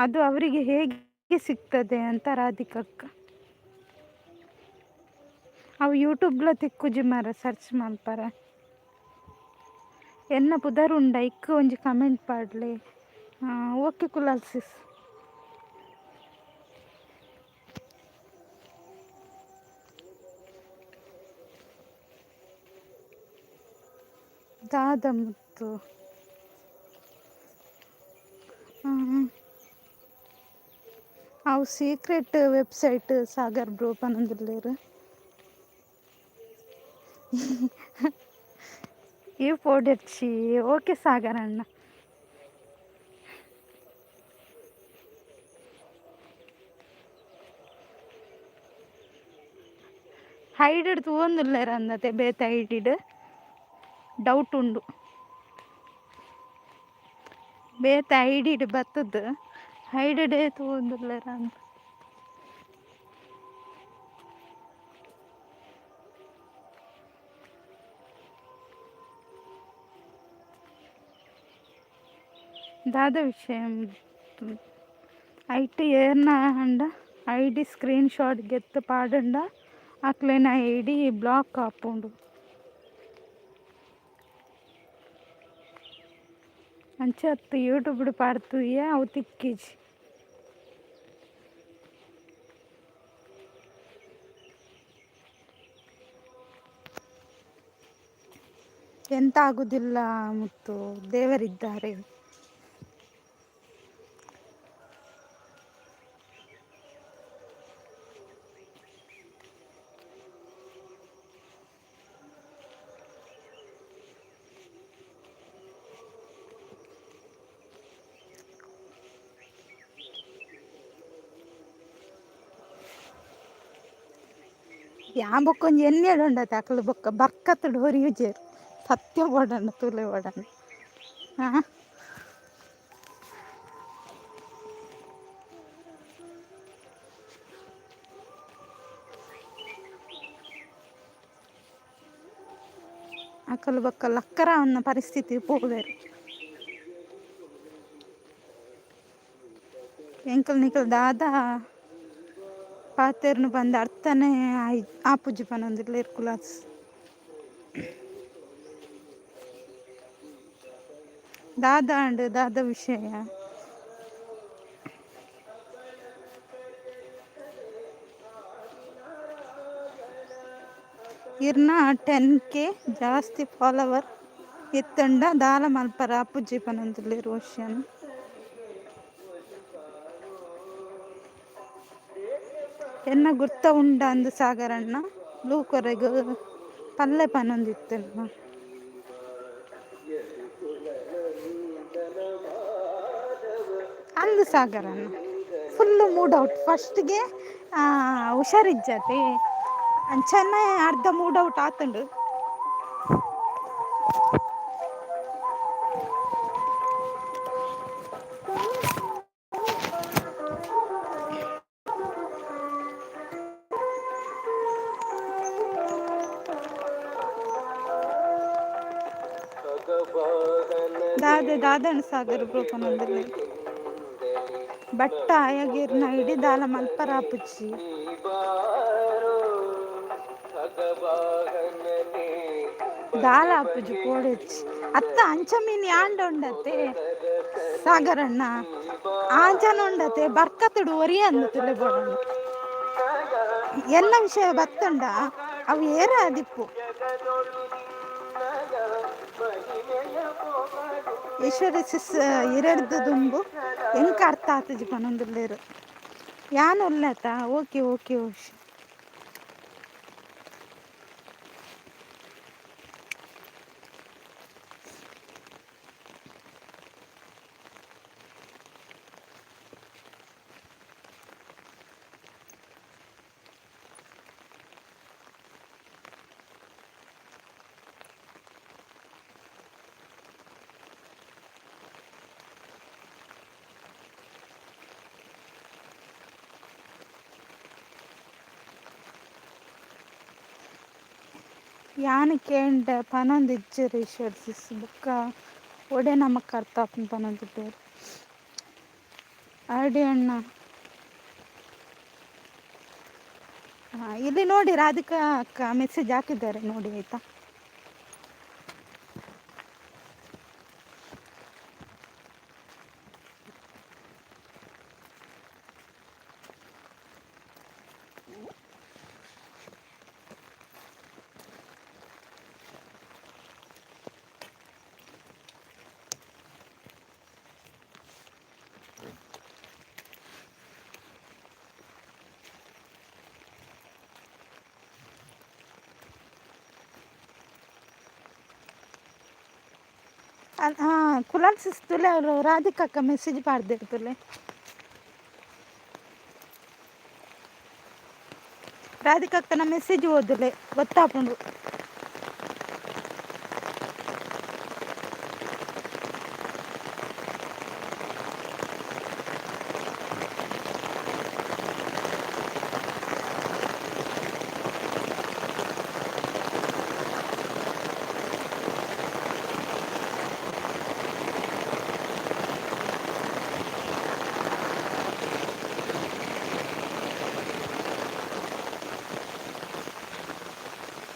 ಅದು ಅವರಿಗೆ ಹೇಗೆ ಸಿಗ್ತದೆ ಅಂತ ರಾಧಿಕಕ್ಕ. ಅವು ಯೂಟ್ಯೂಬ್ಲ ತಿಕ್ಕುಜಿ ಮರ ಸರ್ಚ್ ಮಲ್ಪರ ಎನ್ನ ಪುದರುಂಡ ಇಕ್ಕ ಒಂಜಿ ಕಮೆಂಟ್ ಪಾಡ್ಲೆ. ಓಕೆ ಕುಲಾಲ್ ಸಿಸ್. ದಾದ ಮುತ್ತು ಅವು ಸೀಕ್ರೆಟ್ ವೆಬ್ಸೈಟ್ ಸಾಗರ್ ಬ್ರೋ ಪನೊಂದುಲ್ಲೇರು ಈ ಪೋಡೆಚ್ಚಿ. ಓಕೆ ಸಾಗರ್ ಅಣ್ಣ. ಹೈಡೆಡ್ ತೂವೊಂದುಲ್ಲೇರ ಅಂದತೆ ಬೇತ ಐಡಿಡ್ ಡೌಟ್ ಉಂಡು. ಬೇತ ಐಡಿಡ್ ಬತ್ತದ ಹೈಡೆಡೇ ತೂವೊಂದುಲ್ಲೇರ ಅಂತ. ದಾದ ವಿಷಯ ಐಟಿ ಏರ್ನ ಅಂಡ ಐಡಿ ಸ್ಕ್ರೀನ್ ಶಾಟ್ ಗೆತ್ತು ಪಾಡುಂಡ ಅಕ್ಲೇನ ಐಡಿ ಬ್ಲಾಕ್ ಆಪುಂಡು ಅಂಚೆ ಹತ್ತು ಯೂಟ್ಯೂಬ್ಡ್ ಪಾಡ್ತುಯ್ಯ ಅವು ತಿಕ್ಕಿಜಿ. ಎಂತ ಆಗುದಿಲ್ಲ ಮುತ್ತು, ದೇವರಿದ್ದಾರೆ. ಯಾ ಬೊಕ್ಕೊಂಜಿ ಎನ್ನೆಡು ಉಂಡತೆ ಅಕಲ್ ಬೊಕ್ಕ ಬರ್ಕತ್ತುಡು ಹೊರಿಯುಜೆರ್ ಸತ್ಯ ಬೋಡಾಂಡ ತೂಲೆ ಬೋಡಾಂಡ. ಹಾಂ, ಅಕಲ್ ಬೊಕ್ಕ ಲಕ್ಕರ ಅನ್ನ ಪರಿಸ್ಥಿತಿ ಪೋವೆರ್. ಎಂಕಲ್ ನಿಕಲ್ ದಾದ ಪಾತೆರ್ನು ಬಂದ ಅರ್ಥನೇ ಆಪುಜಿ ಪನೊಂದಿರ್ಲೇರ್ ಕುಲಾಸ್. ದಾದ ಅಂಡ್ ದಾದ ವಿಷಯ ಇರ್ನ 10K ಜಾಸ್ತಿ ಫಾಲೋವರ್ ಎತ್ತಂಡ ದಾಲ ಮಲ್ಪರ ಅಪ್ಪುಜ್ಜಿ ಪನೊಂದುಲ್ಲೇರ್ ಓಶ್ಯನ್. ಎನ್ನ ಗುರ್ತ ಉಂಡ ಅಂದು ಸಾಗರಣ್ಣ ಲೂಕೊರೆಗ್ ಪಲ್ಲೆ ಪನೊಂದಿತ್ತಲ್ವ ಅಂದು ಸಾಗರಣ್ಣ ಫುಲ್ಲು ಮೂಡ್ ಔಟ್. ಫಸ್ಟ್ಗೆ ಹುಷಾರಿಜ್ಜತೆ ಅಂಚನೆ ಅರ್ಧ ಮೂಡ್ ಔಟ್ ಆತುಂಡು. ದಾದನ ಸಾಗರ ಬ್ರೋಪನೊಂದುಲ್ಲೆ ಬಟ್ಟ ಆಯಗಿರ್ನ ಇಡೀ ದಾಲ ಮಲ್ಪರ ಆಪುಜಿ. ದಾಲ ಆಪುಜಿ ಪೋಡೆಚ್ಚಿ ಅತ್ತ ಅಂಚ ಮೀನ್ ಯಾಂಡ ಉಂಡತೆ ಸಾಗರಣ್ಣ ಆಂಚನ ಉಂಡತೆ ಬರ್ಕತ್ತುಡು ಒರಿಯಂದು ತುಲೆ ಬೋಡಣ್ಣ. ಎಲ್ಲ ವಿಷಯ ಬತ್ತಂಡ ಅವು ಏರ ದಿಪ್ಪು ಈಶ್ವರ ಸಿಸ್ ಇರೆಡ್ದು ದುಂಬು ಎಂಕ ಅರ್ಥ ಆತಜಿ ಪನೊಂದುಲ್ಲೇರು ಯಾನ್ ಒಲ್ಲೆತ ಓಕೆ ಓಕೆ ಓಶ್. ಯಾನ್ ಕೇಂಡ ಪನೊಂದಿಜ್ಜೆರ್ ಈಶ್ವರ ಸಿಸ್ ಬೊಕ್ಕ ಒಡೆ ನಮಕ್ ಅರ್ಥ ಆಪುಂಡು ಪನೊಂದಿದ್ದೇರು ಅಡಿ ಅಣ್ಣ. ಇಲ್ಲಿ ನೋಡಿ ರಾಧಿಕಾ ಅಕ್ಕ ಮೆಸೇಜ್ ಹಾಕಿದ್ದಾರೆ ನೋಡಿ ಆಯ್ತಾ. ಕುಲಾಲ್ ಸಿಸ್ತುಲೆ ಅವರು ರಾಧಿಕಾ ಅಕ್ಕ ಮೆಸೇಜ್ ಪಾಡ್ದಿರ್ತಲೆ. ರಾಧಿಕಾ ಅಕ್ಕನ ಮೆಸೇಜ್ ಓದಲೆ ಗೊತ್ತಾಪುಂಡು.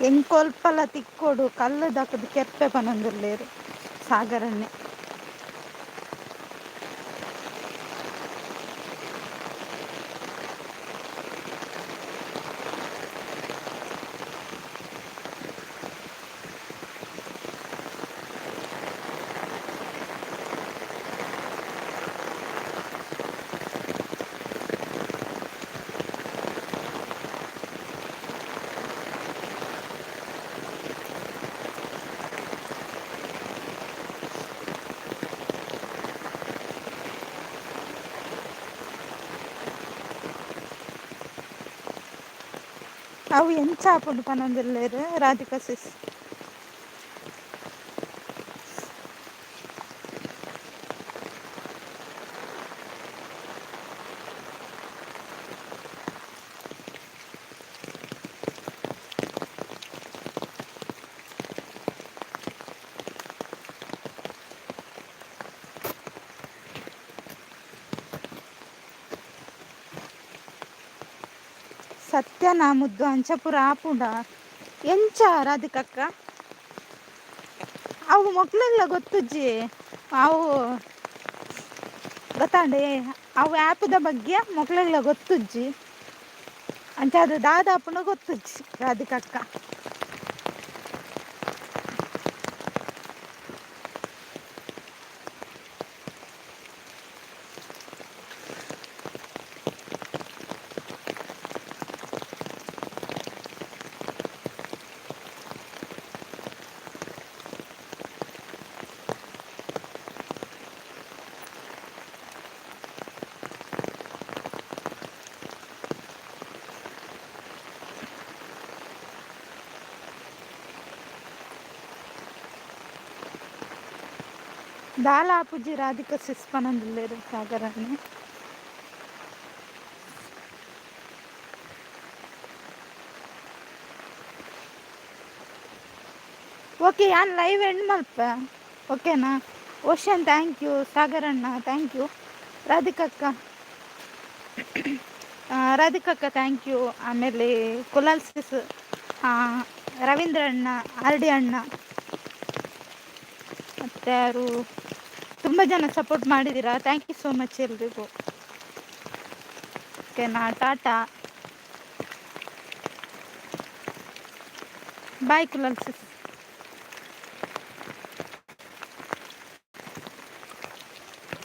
ಎಂಕೊಲ್ಪಲ ತಿಕ್ಕೋಡು ಕಲ್ಲು ದಕ್ಕದು ಕೆಪ್ಪೆ ಪನೊಂದುಲ್ಲೇರು ಸಾಗರಣ್ಣೆ. ಅವು ಎಂಚ ಆಪುಂಡು ಪನೊಂದುಲ್ಲೆರ್ ರಾಧಿಕಾ ಸಿಸ್. ಸತ್ಯನ ಮುದ್ದು ಅಂಚಪುರ ಆಪುಂಡ ಎಂಚ ರಾಧಿಕಕ್ಕ ಅವು ಮೊಕ್ಲೆಗ್ಲ ಗೊತ್ತುಜ್ಜಿ. ಅವು ಗೊತ್ತಾಂಡೆ ಅವು ಆ್ಯಪ್ದ ಬಗ್ಗೆ ಮೊಕ್ಲೆಗ್ಲ ಗೊತ್ತುಜ್ಜಿ. ಅಂಚ ಅದು ದಾದಾಪುಂಡ ಗೊತ್ತುಜ್ಜಿ ರಾಧಿಕಕ್ಕ. ದಾಲ ಆಪುಜಿ ರಾಧಿಕಾ ಸಿಸ್ ಪನೊಂದುಲ್ಲೆರ್ ಸಾಗರನೆ. ಓಕೆ ಯಾನ್ ಲೈವ್ ಎಂಡ್ ಮಲ್ಪ ಓಕೆನಾ. ಓಷನ್ ಥ್ಯಾಂಕ್ ಯು, ಸಾಗರಣ್ಣ ಥ್ಯಾಂಕ್ ಯು, ರಾಧಿಕಕ್ಕ ರಾಧಿಕಕ್ಕ ಥ್ಯಾಂಕ್ ಯು. ಆಮೇಲೆ ಕುಲಾಲ್ ಸಿಸ್, ರವೀಂದ್ರ ಅಣ್ಣ, ಆರ್ ಡಿ ಅಣ್ಣ, ಮತ್ತು ಯಾರು ತುಂಬ ಜನ ಸಪೋರ್ಟ್ ಮಾಡಿದ್ದೀರಾ. ಥ್ಯಾಂಕ್ ಯು ಸೋ ಮಚ್ ಎಲ್ರಿಗೂ. ಓಕೆನಾ, ಟಾಟಾ ಬಾಯ್ ಕುಲಾಲ್ ಸಿಸ್.